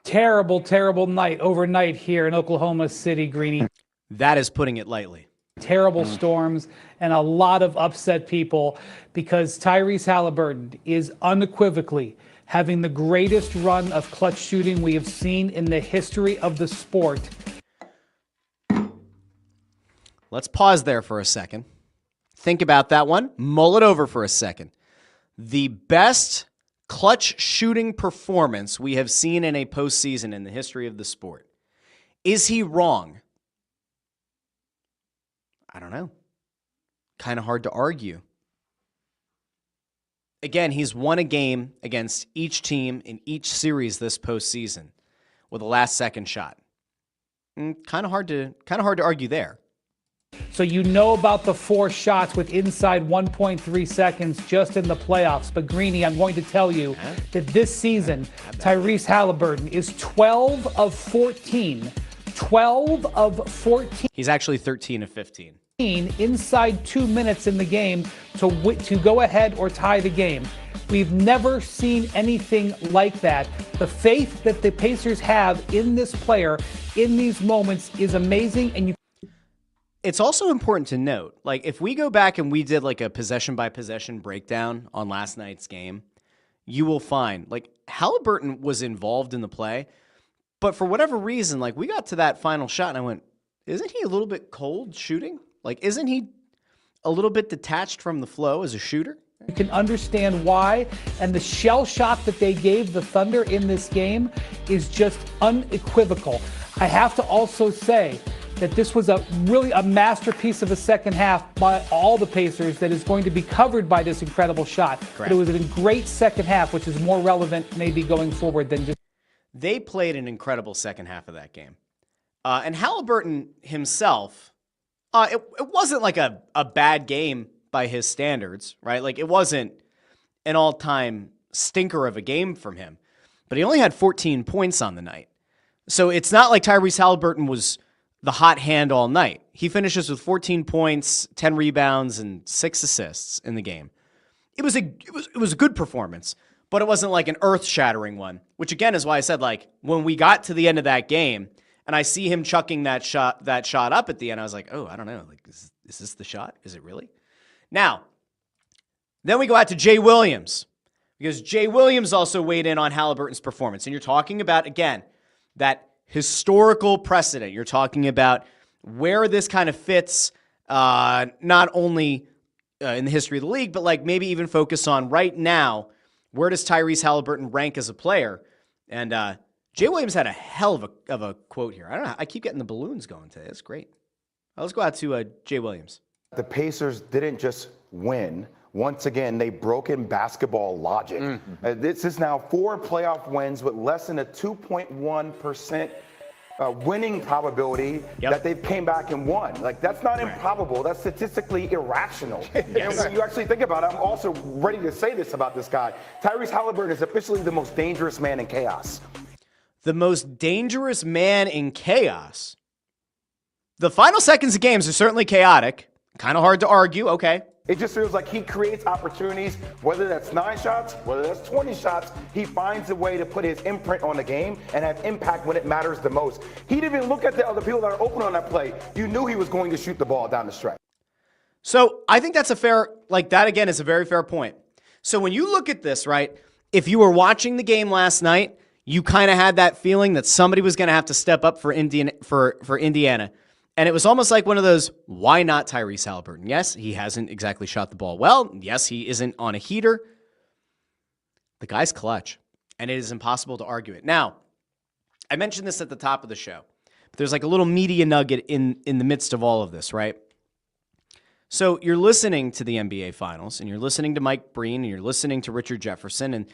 Terrible, terrible night overnight here in Oklahoma City, Greeny. That is putting it lightly. Terrible storms and a lot of upset people because Tyrese Haliburton is unequivocally having the greatest run of clutch shooting we have seen in the history of the sport. Let's pause there for a second. Think about that one. Mull it over for a second. The best clutch shooting performance we have seen in a postseason in the history of the sport. Is he wrong? I don't know. Kind of hard to argue. Again, he's won a game against each team in each series this postseason with a last-second shot. Kind of hard to argue there. So you know about the 4 shots with inside 1.3 seconds just in the playoffs. But Greeny, I'm going to tell you that this season, Tyrese Haliburton is 12 of 14. 12 of 14. He's actually 13 of 15. Inside 2 minutes in the game to go ahead or tie the game. We've never seen anything like that. The faith that the Pacers have in this player in these moments is amazing. And it's also important to note, like, if we go back and we did like a possession-by-possession breakdown on last night's game, you will find, like, Haliburton was involved in the play, but for whatever reason, like, we got to that final shot and I went, isn't he a little bit cold shooting? Like, isn't he a little bit detached from the flow as a shooter? You can understand why, and the shell shot that they gave the Thunder in this game is just unequivocal. I have to also say that this was really a masterpiece of a second half by all the Pacers that is going to be covered by this incredible shot. Correct. But it was a great second half, which is more relevant maybe going forward than just... They played an incredible second half of that game. And Haliburton himself, it wasn't like a bad game by his standards, right? Like, it wasn't an all-time stinker of a game from him. But he only had 14 points on the night. So it's not like Tyrese Haliburton was the hot hand all night. He finishes with 14 points, 10 rebounds, and 6 assists in the game. It was a good performance, but it wasn't like an earth-shattering one, which again is why I said, like, when we got to the end of that game and I see him chucking that shot up at the end, I was like, oh, I don't know. Like, is this the shot? Is it really? Now, then we go out to Jay Williams, because Jay Williams also weighed in on Haliburton's performance. And you're talking about, again, that historical precedent. You're talking about where this kind of fits, not only in the history of the league, but like maybe even focus on right now, where does Tyrese Haliburton rank as a player? And Jay Williams had a hell of a quote here. I don't know. I keep getting the balloons going today. That's great. Let's go out to Jay Williams. The Pacers didn't just win. Once again, they broken basketball logic. This is now 4 playoff wins with less than a 2.1% winning probability that they've came back and won. Like, that's not improbable. That's statistically irrational. And when you actually think about it, I'm also ready to say this about this guy. Tyrese Haliburton is officially the most dangerous man in chaos. The most dangerous man in chaos. The final seconds of games are certainly chaotic. Kind of hard to argue. Okay. It just feels like he creates opportunities, whether that's 9 shots, whether that's 20 shots, he finds a way to put his imprint on the game and have impact when it matters the most. He didn't even look at the other people that are open on that play. You knew he was going to shoot the ball down the stretch. So I think that's a fair, like that again is a very fair point. So when you look at this, right, if you were watching the game last night, you kind of had that feeling that somebody was going to have to step up for Indiana. And it was almost like one of those, why not Tyrese Haliburton? Yes, he hasn't exactly shot the ball well. Yes, he isn't on a heater. The guy's clutch, and it is impossible to argue it. Now, I mentioned this at the top of the show, but there's like a little media nugget in the midst of all of this, right? So you're listening to the NBA Finals, and you're listening to Mike Breen, and you're listening to Richard Jefferson, and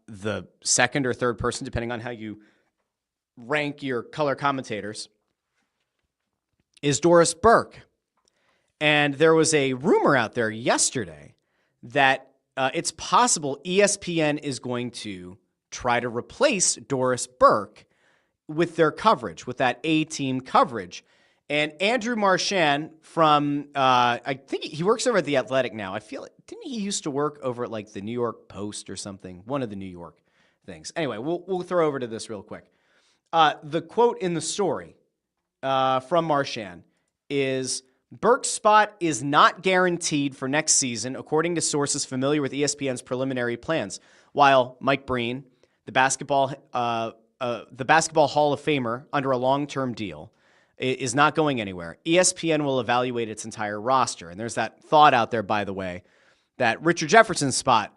the second or third person, depending on how you rank your color commentators, is Doris Burke. And there was a rumor out there yesterday that it's possible ESPN is going to try to replace Doris Burke with their coverage, with that A-team coverage. And Andrew Marchand from, I think he works over at The Athletic now. I feel like, didn't he used to work over at like the New York Post or something? One of the New York things. Anyway, we'll throw over to this real quick. The quote in the story from Marchand is, Burke's spot is not guaranteed for next season, according to sources familiar with ESPN's preliminary plans. While Mike Breen, the basketball Hall of Famer under a long-term deal, is not going anywhere, ESPN will evaluate its entire roster. And there's that thought out there, by the way, that Richard Jefferson's spot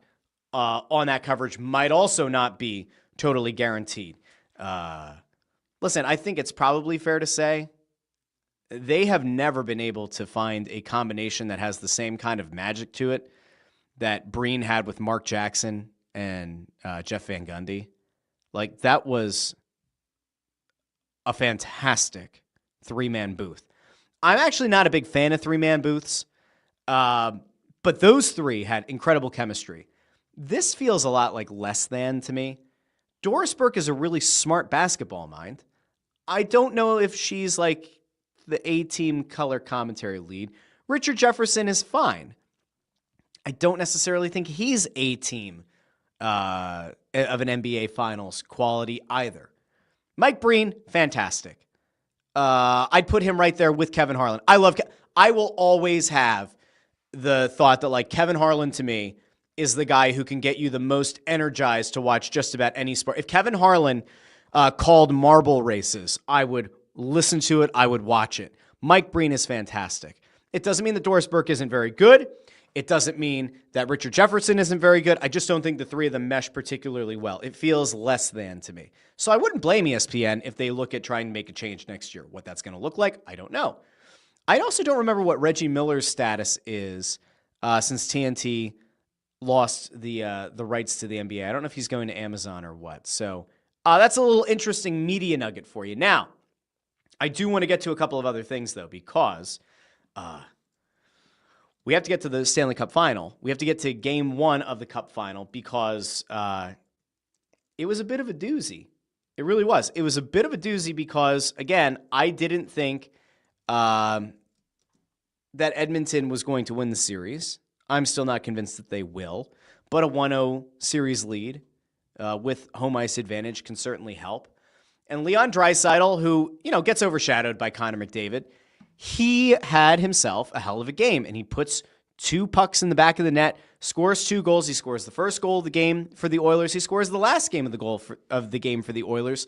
on that coverage might also not be totally guaranteed. Listen, I think it's probably fair to say they have never been able to find a combination that has the same kind of magic to it that Breen had with Mark Jackson and Jeff Van Gundy. Like, that was a fantastic 3-man booth. I'm actually not a big fan of 3-man booths, but those three had incredible chemistry. This feels a lot like less than to me. Doris Burke is a really smart basketball mind. I don't know if she's like the A-team color commentary lead. Richard Jefferson is fine. I don't necessarily think he's A-team of an NBA Finals quality either. Mike Breen, fantastic. I'd put him right there with Kevin Harlan. I will always have the thought that like Kevin Harlan to me is the guy who can get you the most energized to watch just about any sport. If Kevin Harlan called marble races, I would listen to it. I would watch it. Mike Breen is fantastic. It doesn't mean that Doris Burke isn't very good. It doesn't mean that Richard Jefferson isn't very good. I just don't think the three of them mesh particularly well. It feels less than to me. So I wouldn't blame ESPN if they look at trying to make a change next year. What that's going to look like, I don't know. I also don't remember what Reggie Miller's status is since TNT lost the rights to the NBA. I don't know if he's going to Amazon or what. So that's a little interesting media nugget for you. Now, I do want to get to a couple of other things, though, because we have to get to the Stanley Cup Final. We have to get to Game 1 of the Cup Final because it was a bit of a doozy. It really was. It was a bit of a doozy because, again, I didn't think that Edmonton was going to win the series. I'm still not convinced that they will, but a 1-0 series lead with home ice advantage can certainly help. And Leon Draisaitl, who, gets overshadowed by Connor McDavid, he had himself a hell of a game, and he puts 2 pucks in the back of the net, scores 2 goals. He scores the first goal of the game for the Oilers. He scores the last game of the game for the Oilers,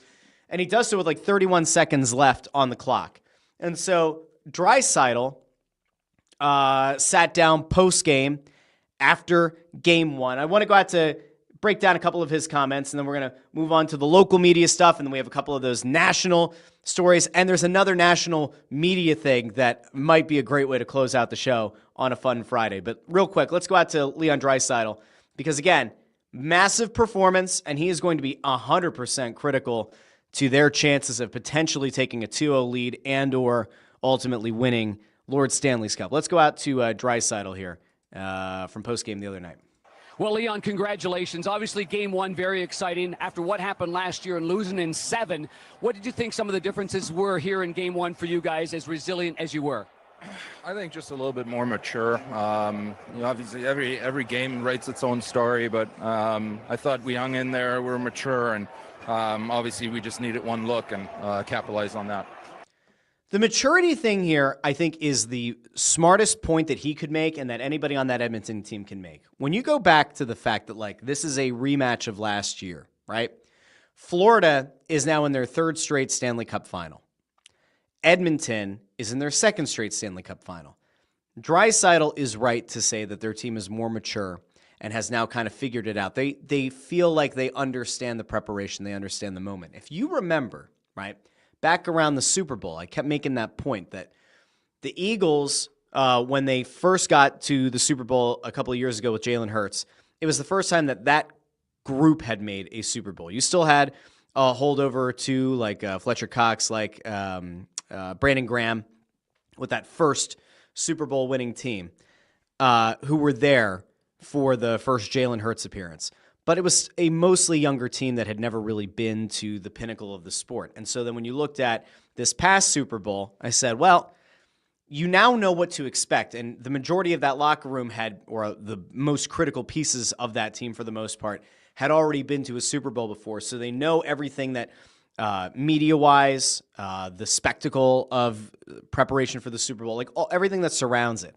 and he does so with like 31 seconds left on the clock. And so Draisaitl sat down post-game after Game 1. I want to go out to break down a couple of his comments, and then we're going to move on to the local media stuff, and then we have a couple of those national stories, and there's another national media thing that might be a great way to close out the show on a fun Friday. But real quick, let's go out to Leon Draisaitl, because again, massive performance, and he is going to be 100% critical to their chances of potentially taking a 2-0 lead and or ultimately winning Lord Stanley's Cup. Let's go out to Draisaitl here from postgame the other night. Well, Leon, congratulations. Obviously, Game 1, very exciting. After what happened last year and losing in 7, what did you think some of the differences were here in Game 1 for you guys, as resilient as you were? I think just a little bit more mature. Obviously, every game writes its own story, but I thought we hung in there. We're mature, and obviously we just needed one look and capitalize on that. The maturity thing here, I think, is the smartest point that he could make and that anybody on that Edmonton team can make. When you go back to the fact that, like, this is a rematch of last year, right? Florida is now in their 3rd straight Stanley Cup final. Edmonton is in their 2nd straight Stanley Cup final. Draisaitl is right to say that their team is more mature and has now kind of figured it out. They feel like they understand the preparation. They understand the moment. If you remember, right, back around the Super Bowl, I kept making that point that the Eagles, when they first got to the Super Bowl a couple of years ago with Jalen Hurts, it was the first time that group had made a Super Bowl. You still had a holdover to like Fletcher Cox, like Brandon Graham with that first Super Bowl winning team who were there for the first Jalen Hurts appearance. But it was a mostly younger team that had never really been to the pinnacle of the sport. And so then when you looked at this past Super Bowl, I said, well, you now know what to expect. And the majority of that locker room had, or the most critical pieces of that team for the most part, had already been to a Super Bowl before. So they know everything that media-wise, the spectacle of preparation for the Super Bowl, like everything that surrounds it.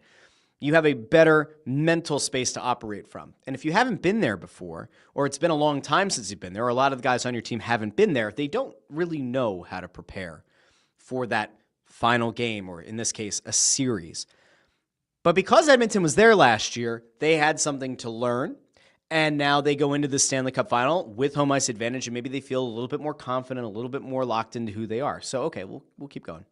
You have a better mental space to operate from. And if you haven't been there before, or it's been a long time since you've been there, or a lot of the guys on your team haven't been there, they don't really know how to prepare for that final game, or in this case, a series. But because Edmonton was there last year, they had something to learn, and now they go into the Stanley Cup final with home ice advantage, and maybe they feel a little bit more confident, a little bit more locked into who they are. So, okay, we'll keep going.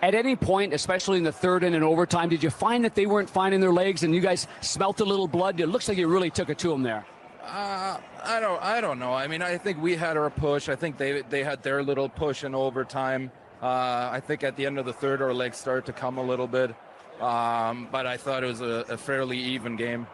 At any point, especially in the 3rd and in overtime, did you find that they weren't finding their legs and you guys smelt a little blood? It looks like you really took it to them there. I don't know. I mean, I think we had our push. I think they had their little push in overtime. I think at the end of the 3rd, our legs started to come a little bit. But I thought it was a fairly even game.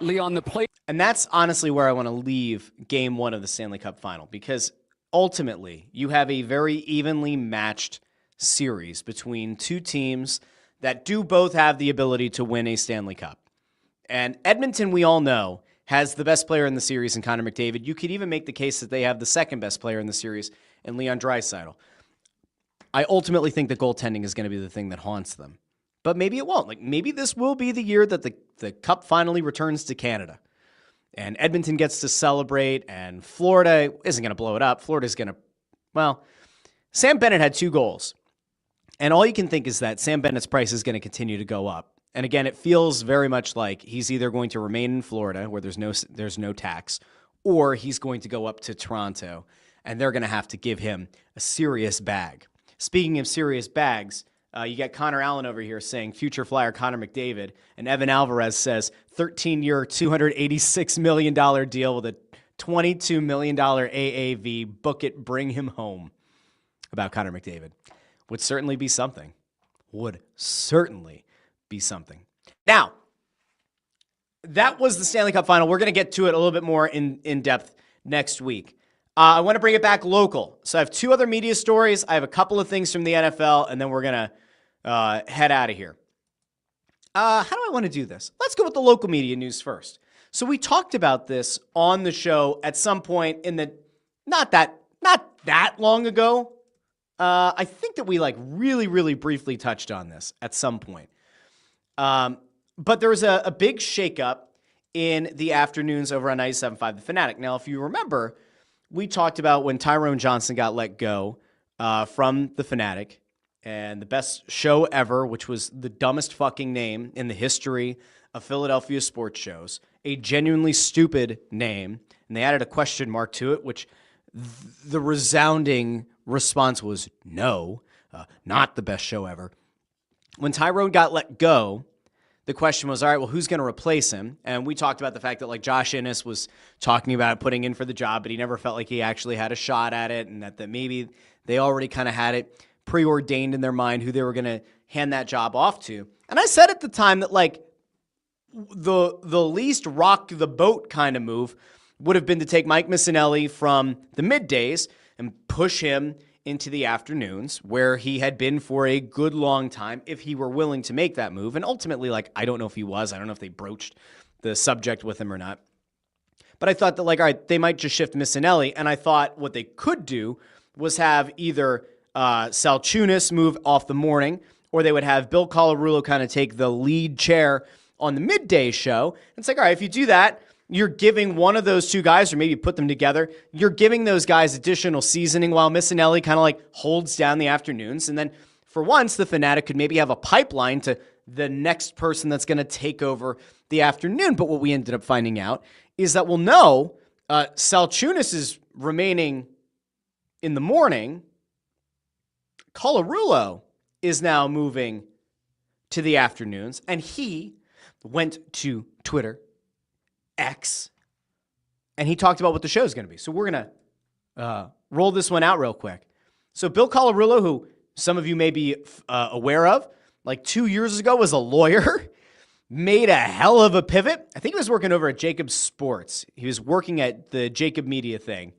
Leon, the play. And that's honestly where I want to leave Game 1 of the Stanley Cup final, because ultimately you have a very evenly matched series between two teams that do both have the ability to win a Stanley Cup. And Edmonton, we all know, has the best player in the series in Connor McDavid. You could even make the case that they have the second best player in the series in Leon Draisaitl. I ultimately think the goaltending is going to be the thing that haunts them. But maybe it won't. Like, maybe this will be the year that the Cup finally returns to Canada. And Edmonton gets to celebrate, and Florida isn't going to blow it up. Florida's going to, well, Sam Bennett had 2 goals. And all you can think is that Sam Bennett's price is going to continue to go up. And again, it feels very much like he's either going to remain in Florida, where there's no tax, or he's going to go up to Toronto, and they're going to have to give him a serious bag. Speaking of serious bags, you got Connor Allen over here saying future flyer Connor McDavid, and Evan Alvarez says 13-year, $286 million deal with a $22 million AAV. Book it, bring him home. About Connor McDavid. Would certainly be something. Now, that was the Stanley Cup final. We're going to get to it a little bit more in depth next week. I want to bring it back local. So I have 2 other media stories. I have a couple of things from the NFL, and then we're going to head out of here. How do I want to do this? Let's go with the local media news first. So we talked about this on the show at some point in the not that long ago. I think that we really, really briefly touched on this at some point. But there was a big shakeup in the afternoons over on 97.5 The Fanatic. Now, if you remember, we talked about when Tyrone Johnson got let go from The Fanatic, and the best show ever, which was the dumbest fucking name in the history of Philadelphia sports shows, a genuinely stupid name, and they added a question mark to it, which the resounding response was no, not the best show ever. When Tyrone got let go, the question was, all right, well, who's going to replace him? And we talked about the fact that like Josh Innes was talking about putting in for the job, but he never felt like he actually had a shot at it, and that maybe they already kind of had it preordained in their mind who they were going to hand that job off to. And I said at the time that like the least rock the boat kind of move would have been to take Mike Missinelli from the middays and push him into the afternoons where he had been for a good long time if he were willing to make that move. And ultimately, like, I don't know if he was. I don't know if they broached the subject with him or not. But I thought that, like, all right, they might just shift Missinelli. And I thought what they could do was have either Salchunas move off the morning, or they would have Bill Colarulo kind of take the lead chair on the midday show. It's like, all right, if you do that, you're giving one of those two guys, or maybe put them together, you're giving those guys additional seasoning while Missinelli kind of like holds down the afternoons. And then for once, the Fanatic could maybe have a pipeline to the next person that's going to take over the afternoon. But what we ended up finding out is that, well, no, Salchunas is remaining in the morning. Colarulo is now moving to the afternoons, and he went to Twitter, X, and he talked about what the show is going to be. So we're going to roll this one out real quick. So Bill Colarulo, who some of you may be aware of, like 2 years ago was a lawyer, made a hell of a pivot. I think he was working over at Jacob Sports. He was working at the Jacob Media thing,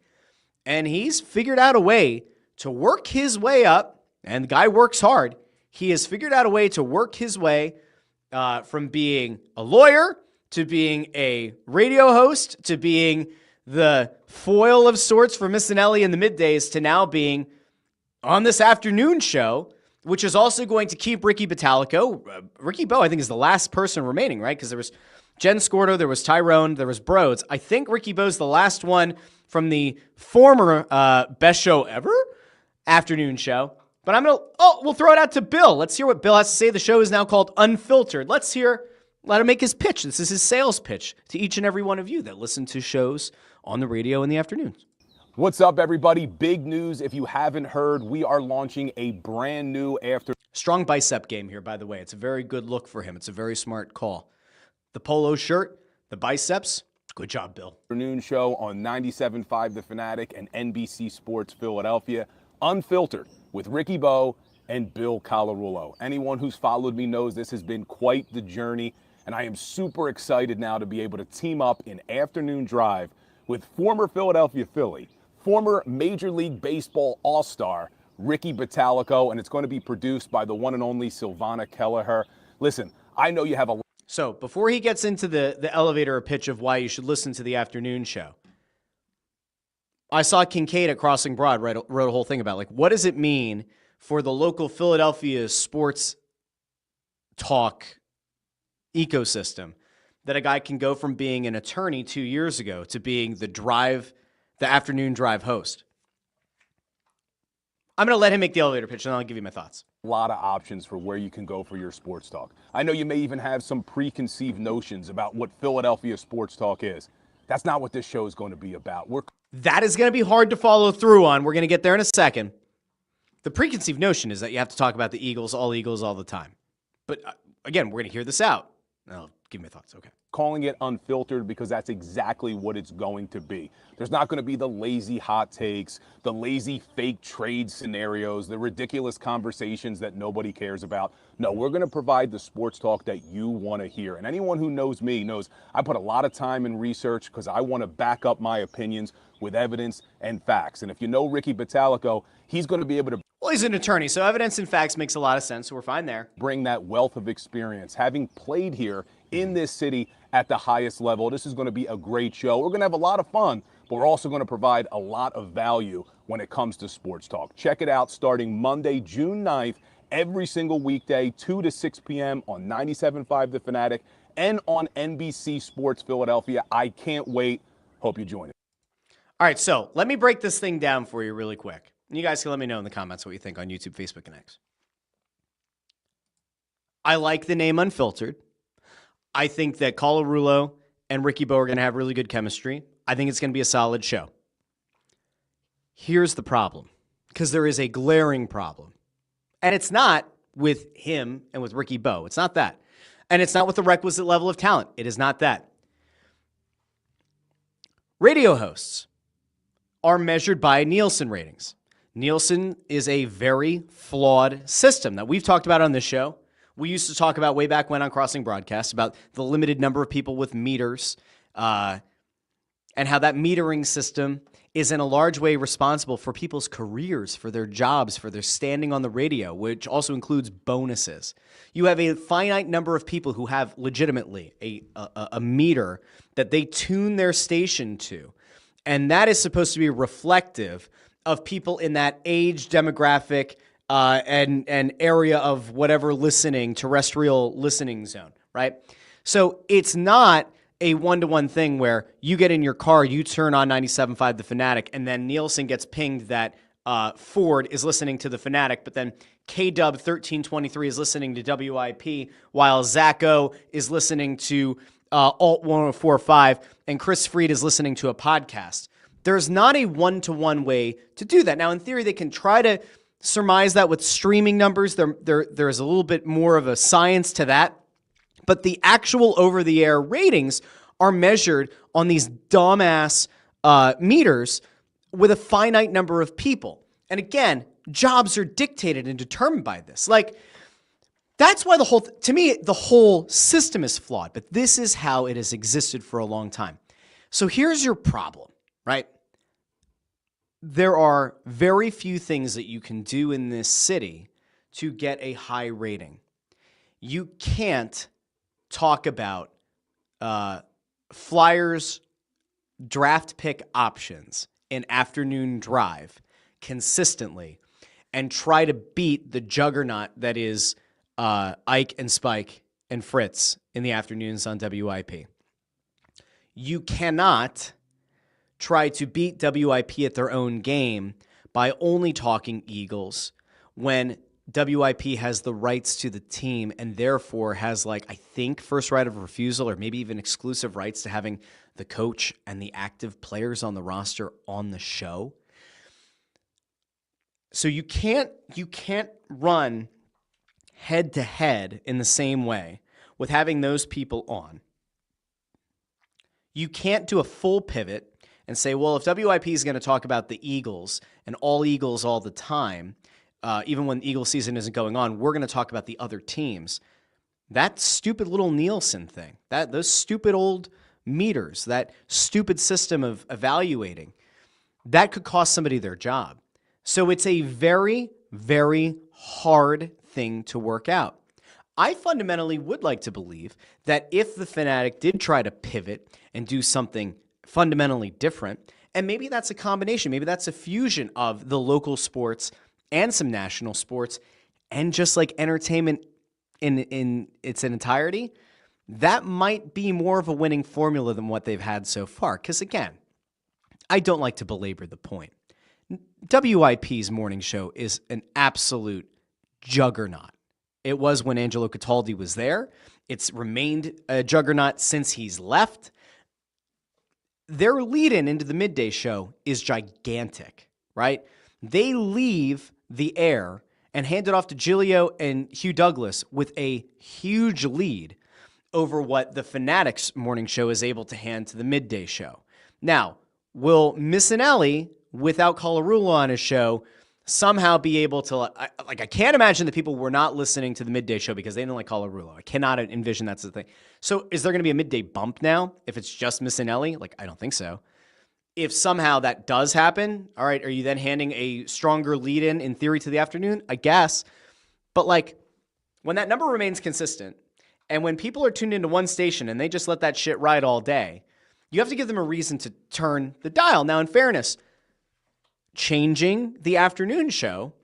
and he's figured out a way to work his way up, and the guy works hard. He has figured out a way to work his way from being a lawyer to being a radio host to being the foil of sorts for Missinelli in the middays to now being on this afternoon show, which is also going to keep Ricky Bottalico. Ricky Bo, I think, is the last person remaining, right? Because there was Jen Scordo, there was Tyrone, there was Broads. I think Ricky Bo's the last one from the former best show ever afternoon show. But we'll throw it out to Bill. Let's hear what Bill has to say. The show is now called Unfiltered. Let him make his pitch. This is his sales pitch to each and every one of you that listen to shows on the radio in the afternoons. What's up, everybody? Big news. If you haven't heard, we are launching a brand new Strong bicep game here, by the way. It's a very good look for him. It's a very smart call. The polo shirt, the biceps. Good job, Bill. Afternoon show on 97.5 The Fanatic and NBC Sports Philadelphia. Unfiltered with Ricky Bo and Bill Colarulo. Anyone who's followed me knows this has been quite the journey, and I am super excited now to be able to team up in Afternoon Drive with former Philadelphia Philly, former Major League Baseball All-Star Ricky Bottalico, and it's going to be produced by the one and only Silvana Kelleher. Listen, I know you have a... So before he gets into the elevator pitch of why you should listen to the afternoon show, I saw Kincaid at Crossing Broad wrote a whole thing about, like, what does it mean for the local Philadelphia sports talk ecosystem that a guy can go from being an attorney 2 years ago to being the afternoon drive host? I'm going to let him make the elevator pitch, and then I'll give you my thoughts. A lot of options for where you can go for your sports talk. I know you may even have some preconceived notions about what Philadelphia sports talk is. That's not what this show is going to be about. That is going to be hard to follow through on. We're going to get there in a second. The preconceived notion is that you have to talk about the Eagles all the time. But again, we're going to hear this out. I'll give me thoughts. Okay. Calling it unfiltered because that's exactly what it's going to be. There's not going to be the lazy hot takes, the lazy fake trade scenarios, the ridiculous conversations that nobody cares about. No, we're going to provide the sports talk that you want to hear. And anyone who knows me knows I put a lot of time in research because I want to back up my opinions with evidence and facts. And if you know Ricky Bottalico, he's going to be able to... Well, he's an attorney, so evidence and facts makes a lot of sense, so we're fine there. Bring that wealth of experience, having played here in this city at the highest level. This is going to be a great show. We're going to have a lot of fun, but we're also going to provide a lot of value when it comes to sports talk. Check it out starting Monday, June 9th, every single weekday, 2 to 6 p.m. on 97.5 The Fanatic and on NBC Sports Philadelphia. I can't wait. Hope you join it. All right, so let me break this thing down for you really quick. You guys can let me know in the comments what you think on YouTube, Facebook, and X. I like the name Unfiltered. I think that Colarulo and Ricky Bo are going to have really good chemistry. I think it's going to be a solid show. Here's the problem, because there is a glaring problem. And it's not with him and with Ricky Bo. It's not that. And it's not with the requisite level of talent. It is not that. Radio hosts are measured by Nielsen ratings. Nielsen is a very flawed system that we've talked about on this show. We used to talk about way back when on Crossing Broadcast about the limited number of people with meters and how that metering system is in a large way responsible for people's careers, for their jobs, for their standing on the radio, which also includes bonuses. You have a finite number of people who have legitimately a meter that they tune their station to, and that is supposed to be reflective of people in that age demographic and area of whatever listening, terrestrial listening zone, right? So it's not a one-to-one thing where you get in your car, you turn on 97.5 The Fanatic, and then Nielsen gets pinged that Ford is listening to The Fanatic, but then K-Dub 1323 is listening to WIP, while Zacho is listening to Alt 104.5, and Chris Freed is listening to a podcast. There's not a one-to-one way to do that. Now, in theory, they can try to surmise that with streaming numbers. There's a little bit more of a science to that. But the actual over-the-air ratings are measured on these dumbass meters with a finite number of people. And again, jobs are dictated and determined by this. Like, that's why to me, the whole system is flawed. But this is how it has existed for a long time. So here's your problem, right? There are very few things that you can do in this city to get a high rating. You can't talk about Flyers draft pick options in afternoon drive consistently and try to beat the juggernaut that is Ike and Spike and Fritz in the afternoons on WIP. You cannot try to beat WIP at their own game by only talking Eagles when WIP has the rights to the team and therefore has, like, I think, first right of refusal or maybe even exclusive rights to having the coach and the active players on the roster on the show. So you can't run head to head in the same way with having those people on. You can't do a full pivot and say, well, if WIP is going to talk about the Eagles and all Eagles all the time, even when Eagle season isn't going on, we're going to talk about the other teams. That stupid little Nielsen thing, those stupid old meters, that stupid system of evaluating, that could cost somebody their job. So it's a very, very hard thing to work out. I fundamentally would like to believe that if the Fanatic did try to pivot and do something fundamentally different, and maybe that's a combination, maybe that's a fusion of the local sports and some national sports, and just like entertainment in its entirety, that might be more of a winning formula than what they've had so far. Because again, I don't like to belabor the point. WIP's morning show is an absolute juggernaut. It was when Angelo Cataldi was there. It's remained a juggernaut since he's left. Their lead-in into the midday show is gigantic, right? They leave the air and hand it off to Giglio and Hugh Douglas with a huge lead over what the Fanatics morning show is able to hand to the midday show. Now, will Missinelli, without Colarulo on his show, somehow be able to, I can't imagine that people were not listening to the midday show because they didn't like Colarulo. I cannot envision that's the thing. So is there going to be a midday bump now if it's just Missinelli? Like, I don't think so. If somehow that does happen, all right, are you then handing a stronger lead-in in theory to the afternoon? I guess. But like, when that number remains consistent and when people are tuned into one station and they just let that shit ride all day, you have to give them a reason to turn the dial. Now, in fairness, changing the afternoon show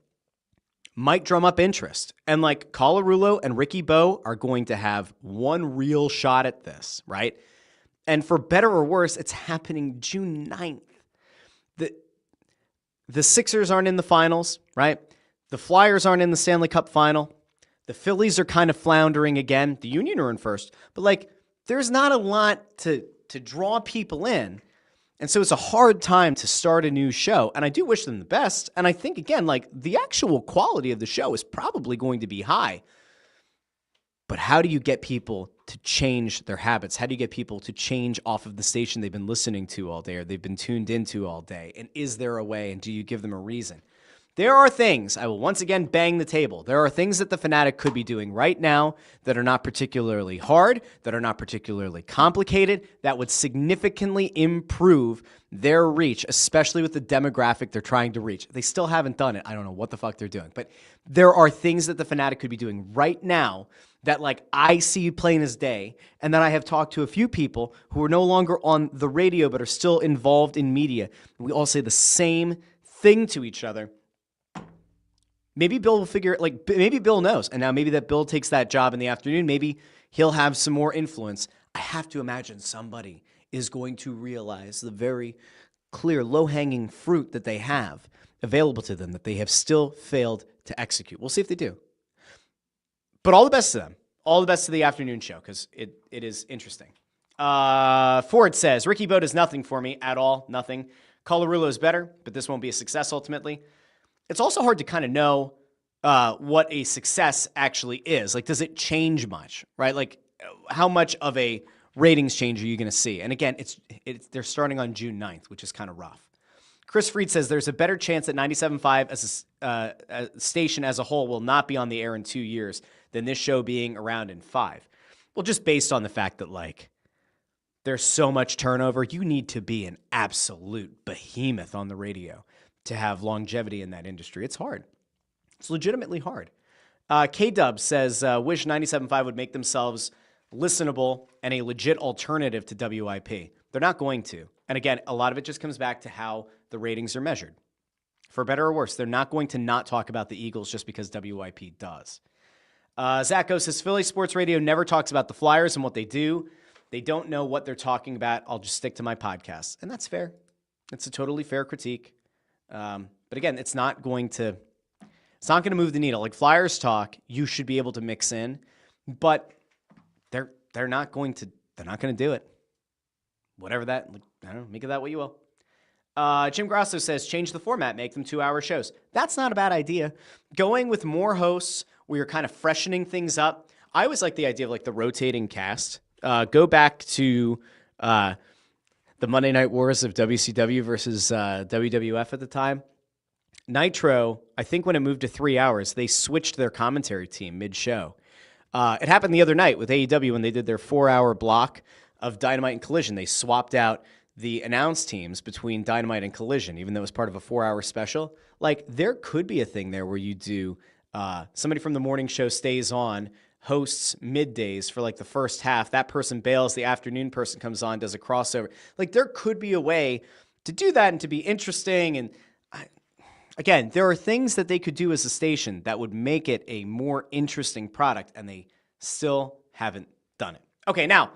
might drum up interest. And like Colarulo and Ricky Bo are going to have one real shot at this, right? And for better or worse, it's happening June 9th. The Sixers aren't in the finals, right? The Flyers aren't in the Stanley Cup final. The Phillies are kind of floundering again. The Union are in first. But, like, there's not a lot to draw people in. And so it's a hard time to start a new show. And I do wish them the best. And I think, again, like, the actual quality of the show is probably going to be high. But how do you get people to change their habits? How do you get people to change off of the station they've been listening to all day or they've been tuned into all day? And is there a way? And do you give them a reason? There are things, I will once again bang the table. There are things that the Fanatic could be doing right now that are not particularly hard, that are not particularly complicated, that would significantly improve their reach, especially with the demographic they're trying to reach. They still haven't done it. I don't know what the fuck they're doing. But there are things that the Fanatic could be doing right now that, like, I see plain as day. And then I have talked to a few people who are no longer on the radio but are still involved in media. We all say the same thing to each other. Maybe Bill will figure it, like, maybe Bill knows. And now maybe that Bill takes that job in the afternoon. Maybe he'll have some more influence. I have to imagine somebody is going to realize the very clear low-hanging fruit that they have available to them that they have still failed to execute. We'll see if they do. But all the best to them. All the best to the afternoon show because it is interesting. Ford says, Ricky Bo does nothing for me at all. Nothing. Colarulo is better, but this won't be a success ultimately. It's also hard to kind of know what a success actually is. Like, does it change much, right? Like, how much of a ratings change are you going to see? And again, they're starting on June 9th, which is kind of rough. Chris Freed says there's a better chance that 97.5 as a station as a whole will not be on the air in 2 years than this show being around in 5. Well, just based on the fact that, like, there's so much turnover, you need to be an absolute behemoth on the radio to have longevity in that industry. It's hard. It's legitimately hard. K-Dub says, wish 97.5 would make themselves listenable and a legit alternative to WIP. They're not going to. And again, a lot of it just comes back to how the ratings are measured. For better or worse, they're not going to not talk about the Eagles just because WIP does. Zacho says, Philly Sports Radio never talks about the Flyers and what they do. They don't know what they're talking about. I'll just stick to my podcast. And that's fair. It's a totally fair critique. But again, it's not going to move the needle. Like Flyers talk, you should be able to mix in, but they're not going to do it. Whatever that, I don't know, make of that what you will. Jim Grasso says, change the format, make them 2-hour shows. That's not a bad idea. Going with more hosts where you're kind of freshening things up. I always like the idea of like the rotating cast. Go back to the Monday Night Wars of WCW versus WWF at the time. Nitro, I think when it moved to 3 hours, they switched their commentary team mid-show. It happened the other night with AEW when they did their 4-hour block of Dynamite and Collision. They swapped out the announced teams between Dynamite and Collision, even though it was part of a 4-hour special. Like, there could be a thing there where you do somebody from the morning show stays on, hosts middays for like the first half. That person bails. The afternoon person comes on, does a crossover. Like, there could be a way to do that and to be interesting. And again, there are things that they could do as a station that would make it a more interesting product, and they still haven't done it. Okay, now,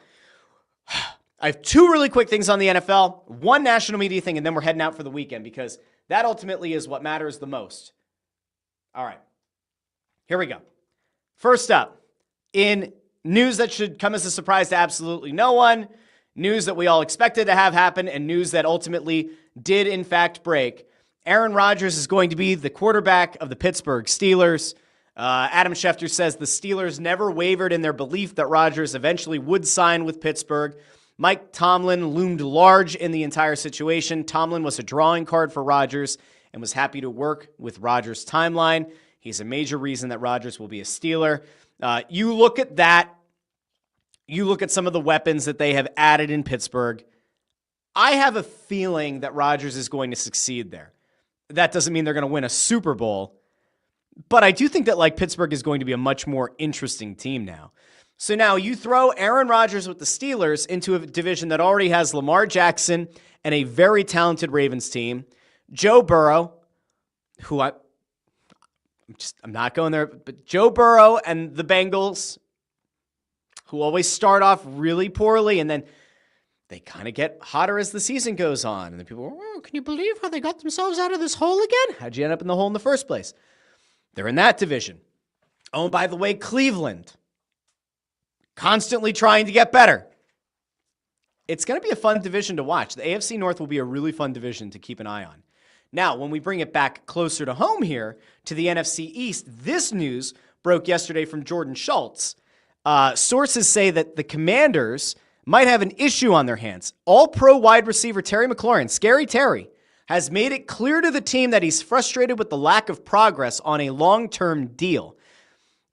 I have 2 really quick things on the NFL, 1 national media thing, and then we're heading out for the weekend because that ultimately is what matters the most. All right, here we go. First up, in news that should come as a surprise to absolutely no one, news that we all expected to have happen, and news that ultimately did in fact break, Aaron Rodgers is going to be the quarterback of the Pittsburgh Steelers. Adam Schefter says the Steelers never wavered in their belief that Rodgers eventually would sign with Pittsburgh. Mike Tomlin loomed large in the entire situation. Tomlin was a drawing card for Rodgers and was happy to work with Rodgers' timeline. He's a major reason that Rodgers will be a Steeler. You look at that. You look at some of the weapons that they have added in Pittsburgh. I have a feeling that Rodgers is going to succeed there. That doesn't mean they're going to win a Super Bowl, but I do think that like Pittsburgh is going to be a much more interesting team now. So now you throw Aaron Rodgers with the Steelers into a division that already has Lamar Jackson and a very talented Ravens team, Joe Burrow, who I'm not going there, but Joe Burrow and the Bengals, who always start off really poorly and then they kind of get hotter as the season goes on. And then people go, oh, can you believe how they got themselves out of this hole again? How'd you end up in the hole in the first place? They're in that division. Oh, and by the way, Cleveland. Constantly trying to get better. It's going to be a fun division to watch. The AFC North will be a really fun division to keep an eye on. Now, when we bring it back closer to home here to the NFC East, this news broke yesterday from Jordan Schultz. Sources say that the Commanders might have an issue on their hands. All-pro wide receiver Terry McLaurin, Scary Terry, has made it clear to the team that he's frustrated with the lack of progress on a long-term deal.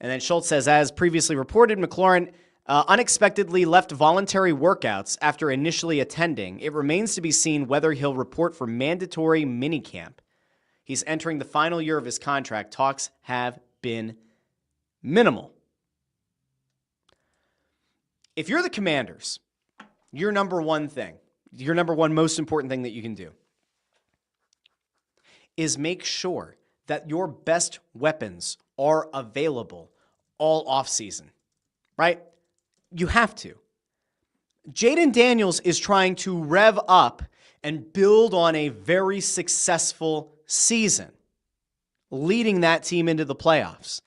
And then Schultz says, as previously reported, McLaurin unexpectedly left voluntary workouts after initially attending. It remains to be seen whether he'll report for mandatory minicamp. He's entering the final year of his contract. Talks have been minimal. If you're the Commanders, your number one most important thing that you can do is make sure that your best weapons are available all offseason, right? You have to. Jaden Daniels is trying to rev up and build on a very successful season, leading that team into the playoffs.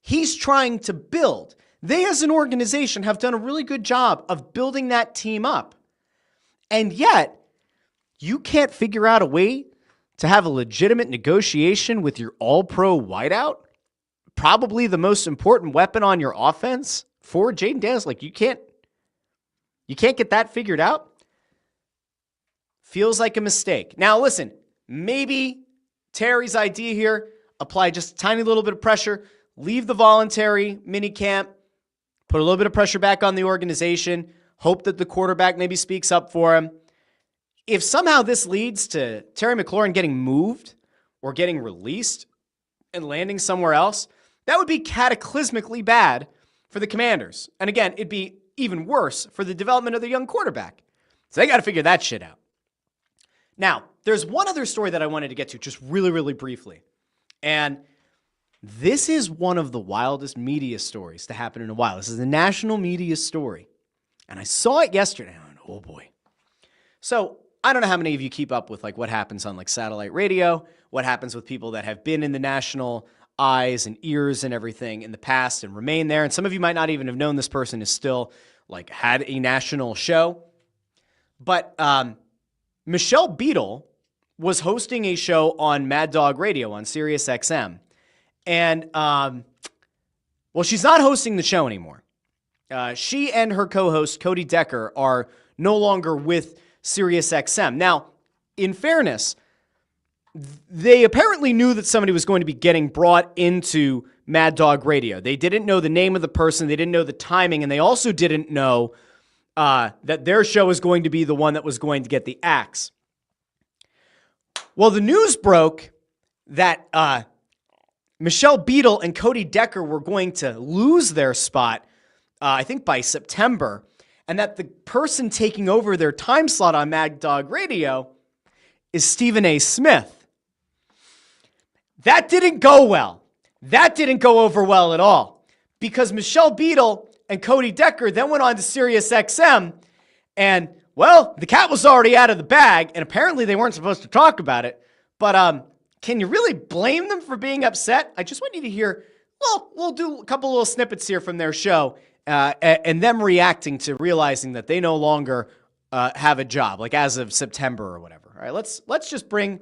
He's trying to build. They, as an organization, have done a really good job of building that team up. And yet, you can't figure out a way to have a legitimate negotiation with your all-pro wideout, probably the most important weapon on your offense, for Jaden Daniels. Like, you can't get that figured out. Feels like a mistake. Now, listen, maybe Terry's idea here, apply just a tiny little bit of pressure, leave the voluntary minicamp, put a little bit of pressure back on the organization, hope that the quarterback maybe speaks up for him. If somehow this leads to Terry McLaurin getting moved or getting released and landing somewhere else, that would be cataclysmically bad for the Commanders. And again, it'd be even worse for the development of the young quarterback. So they got to figure that shit out. Now, there's one other story that I wanted to get to just really, really briefly. And this is one of the wildest media stories to happen in a while. This is a national media story. And I saw it yesterday. I went, oh boy. So I don't know how many of you keep up with like what happens on like satellite radio, what happens with people that have been in the national eyes and ears and everything in the past and remain there. And some of you might not even have known this person is still like had a national show. But Michelle Beadle was hosting a show on Mad Dog Radio on SiriusXM. And, well, she's not hosting the show anymore. She and her co-host, Cody Decker, are no longer with SiriusXM. Now, in fairness, they apparently knew that somebody was going to be getting brought into Mad Dog Radio. They didn't know the name of the person. They didn't know the timing. And they also didn't know that their show was going to be the one that was going to get the axe. Well, the news broke that Michelle Beadle and Cody Decker were going to lose their spot, I think by September, and that the person taking over their time slot on Mad Dog Radio is Stephen A. Smith. That didn't go well. That didn't go over well at all, because Michelle Beadle and Cody Decker then went on to SiriusXM, and, well, the cat was already out of the bag, and apparently they weren't supposed to talk about it, but can you really blame them for being upset? I just want you to hear, well, we'll do a couple little snippets here from their show, and them reacting to realizing that they no longer have a job, like as of September or whatever. All right, let's just bring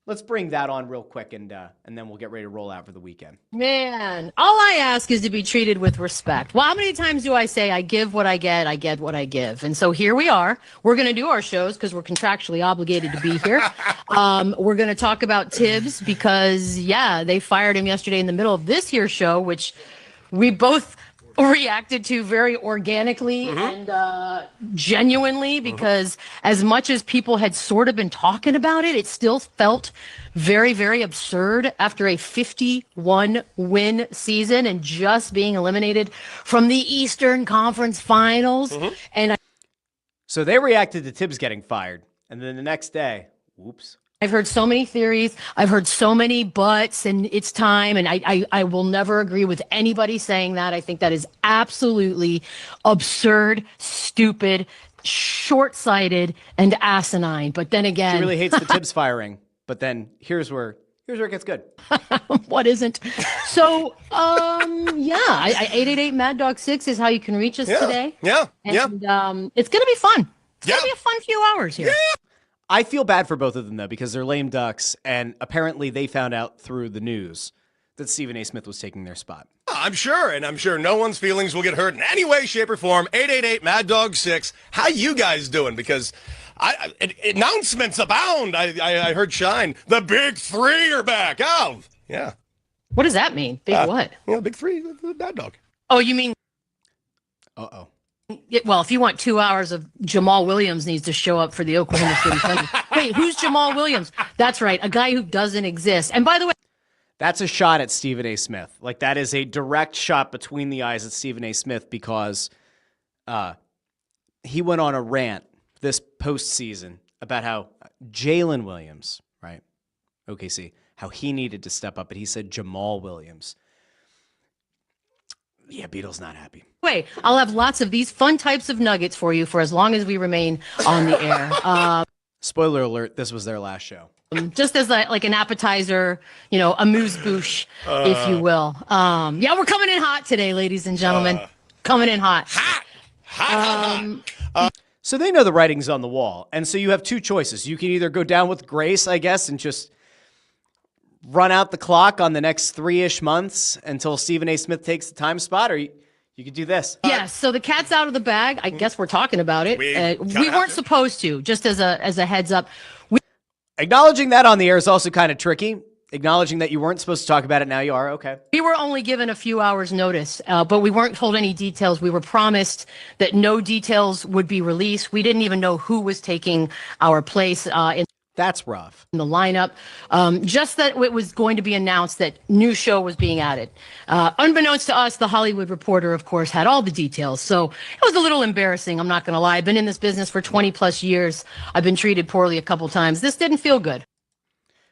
that on real quick, and then we'll get ready to roll out for the weekend. Man, all I ask is to be treated with respect. Well, how many times do I say I give what I get what I give? And so here we are. We're going to do our shows because we're contractually obligated to be here. We're going to talk about Tibbs because, yeah, they fired him yesterday in the middle of this year's show, which we both reacted to very organically and genuinely, because as much as people had sort of been talking about it, it still felt very, very absurd after a 51-win season and just being eliminated from the Eastern Conference Finals. So they reacted to Tibbs getting fired, and then the next day, whoops. I've heard so many theories. I've heard so many buts, and it's time. And I will never agree with anybody saying that. I think that is absolutely absurd, stupid, short-sighted, and asinine. But then again, she really hates the Tibbs firing. But then here's where Here's where it gets good. What isn't? So, yeah, 888 Mad Dog 6 is how you can reach us today. Yeah. And it's going to be fun. It's going to be a fun few hours here. Yeah. I feel bad for both of them, though, because they're lame ducks, and apparently they found out through the news that Stephen A. Smith was taking their spot. I'm sure, and I'm sure no one's feelings will get hurt in any way, shape, or form. 888 Mad Dog 6. How you guys doing? Because announcements abound. I heard Shine. The big three are back. Oh, yeah. What does that mean? Big what? Big three, the Mad Dog. Oh, you mean? Uh-oh. Well, if you want 2 hours of Jamal Williams needs to show up for the Oklahoma City Thunder. Wait, who's Jamal Williams? That's right, a guy who doesn't exist. And by the way, that's a shot at Stephen A. Smith. Like, that is a direct shot between the eyes at Stephen A. Smith because he went on a rant this postseason about how Jalen Williams, right, OKC, how he needed to step up, but he said Jamal Williams. Yeah, Beadle's not happy. Wait, I'll have lots of these fun types of nuggets for you for as long as we remain on the air. Spoiler alert, this was their last show. Just as like an appetizer, amuse-bouche, if you will. Yeah, we're coming in hot today, ladies and gentlemen. Coming in hot. So they know the writing's on the wall. And so you have two choices. You can either go down with grace, I guess, and just run out the clock on the next 3-ish months until Stephen A. Smith takes the time spot, or you could do this. Yes, so the cat's out of the bag. I guess we're talking about it. We weren't supposed to, just as a heads up. Acknowledging that on the air is also kind of tricky. Acknowledging that you weren't supposed to talk about it, now you are. Okay. We were only given a few hours notice, but we weren't told any details. We were promised that no details would be released. We didn't even know who was taking our place That's rough. In the lineup. Just that it was going to be announced that new show was being added. Unbeknownst to us, the Hollywood Reporter, of course, had all the details. So it was a little embarrassing. I'm not going to lie. I've been in this business for 20 plus years. I've been treated poorly a couple times. This didn't feel good.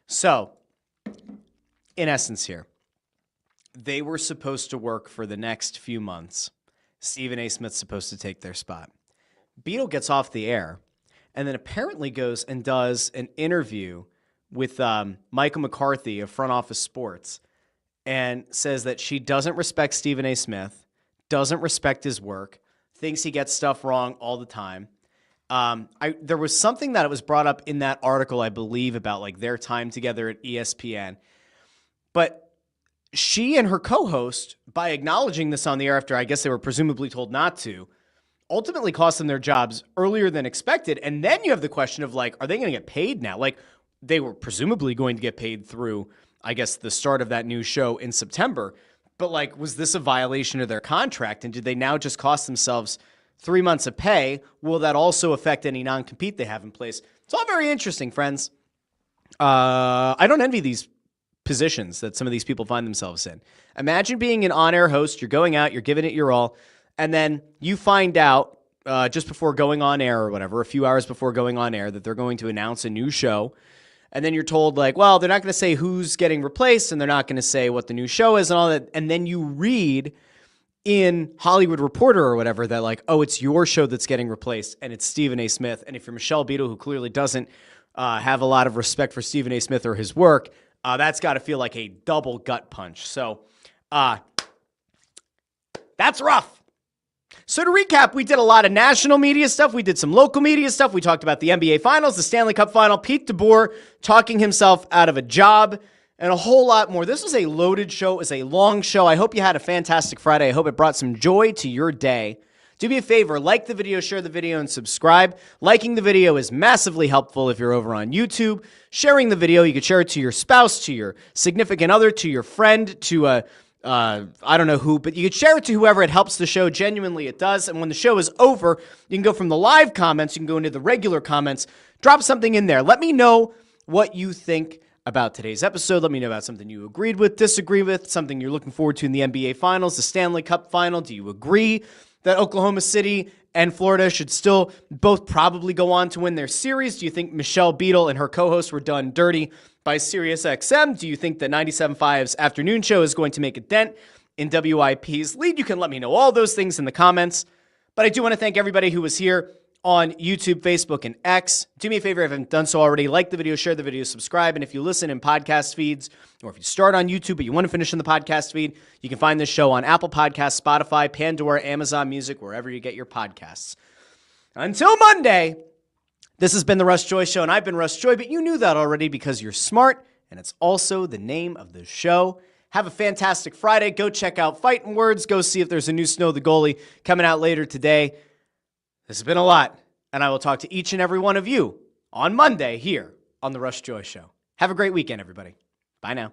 So, in essence here, they were supposed to work for the next few months. Stephen A. Smith's supposed to take their spot. Beadle gets off the air and then apparently goes and does an interview with Michael McCarthy of Front Office Sports and says that she doesn't respect Stephen A. Smith, doesn't respect his work, thinks he gets stuff wrong all the time. There was something that was brought up in that article, I believe, about like their time together at ESPN. But she and her co-host, by acknowledging this on the air after I guess they were presumably told not to, ultimately cost them their jobs earlier than expected. And then you have the question of like, are they going to get paid now? Like they were presumably going to get paid through, I guess, the start of that new show in September. But like, was this a violation of their contract? And did they now just cost themselves 3 months of pay? Will that also affect any non-compete they have in place? It's all very interesting, friends. I don't envy these positions that some of these people find themselves in. Imagine being an on-air host. You're going out, you're giving it your all, and then you find out just before going on air or whatever, a few hours before going on air, that they're going to announce a new show. And then you're told, like, well, they're not going to say who's getting replaced, and they're not going to say what the new show is and all that. And then you read in Hollywood Reporter or whatever that, like, oh, it's your show that's getting replaced, and it's Stephen A. Smith. And if you're Michelle Beadle, who clearly doesn't have a lot of respect for Stephen A. Smith or his work, that's got to feel like a double gut punch. So that's rough. So to recap, we did a lot of national media stuff. We did some local media stuff. We talked about the NBA Finals, the Stanley Cup Final, Pete DeBoer talking himself out of a job, and a whole lot more. This was a loaded show. It was a long show. I hope you had a fantastic Friday. I hope it brought some joy to your day. Do me a favor, like the video, share the video, and subscribe. Liking the video is massively helpful if you're over on YouTube. Sharing the video, you could share it to your spouse, to your significant other, to your friend, to I don't know who, but you could share it to whoever. It helps the show. Genuinely, it does. And when the show is over, you can go from the live comments, you can go into the regular comments, drop something in there. Let me know what you think about today's episode. Let me know about something you agreed with, disagree with, something you're looking forward to in the NBA Finals, the Stanley Cup Final. Do you agree that Oklahoma City and Florida should still both probably go on to win their series? Do you think Michelle Beadle and her co-host were done dirty by SiriusXM? Do you think that 97.5's afternoon show is going to make a dent in WIP's lead? You can let me know all those things in the comments. But I do want to thank everybody who was here on YouTube, Facebook, and X. Do me a favor if you haven't done so already. Like the video, share the video, subscribe. And if you listen in podcast feeds, or if you start on YouTube but you want to finish in the podcast feed, you can find this show on Apple Podcasts, Spotify, Pandora, Amazon Music, wherever you get your podcasts. Until Monday, this has been the Russ Joy Show, and I've been Russ Joy, but you knew that already because you're smart, and it's also the name of the show. Have a fantastic Friday. Go check out Fighting Words. Go see if there's a new Snow the Goalie coming out later today. This has been a lot, and I will talk to each and every one of you on Monday here on the Russ Joy Show. Have a great weekend, everybody. Bye now.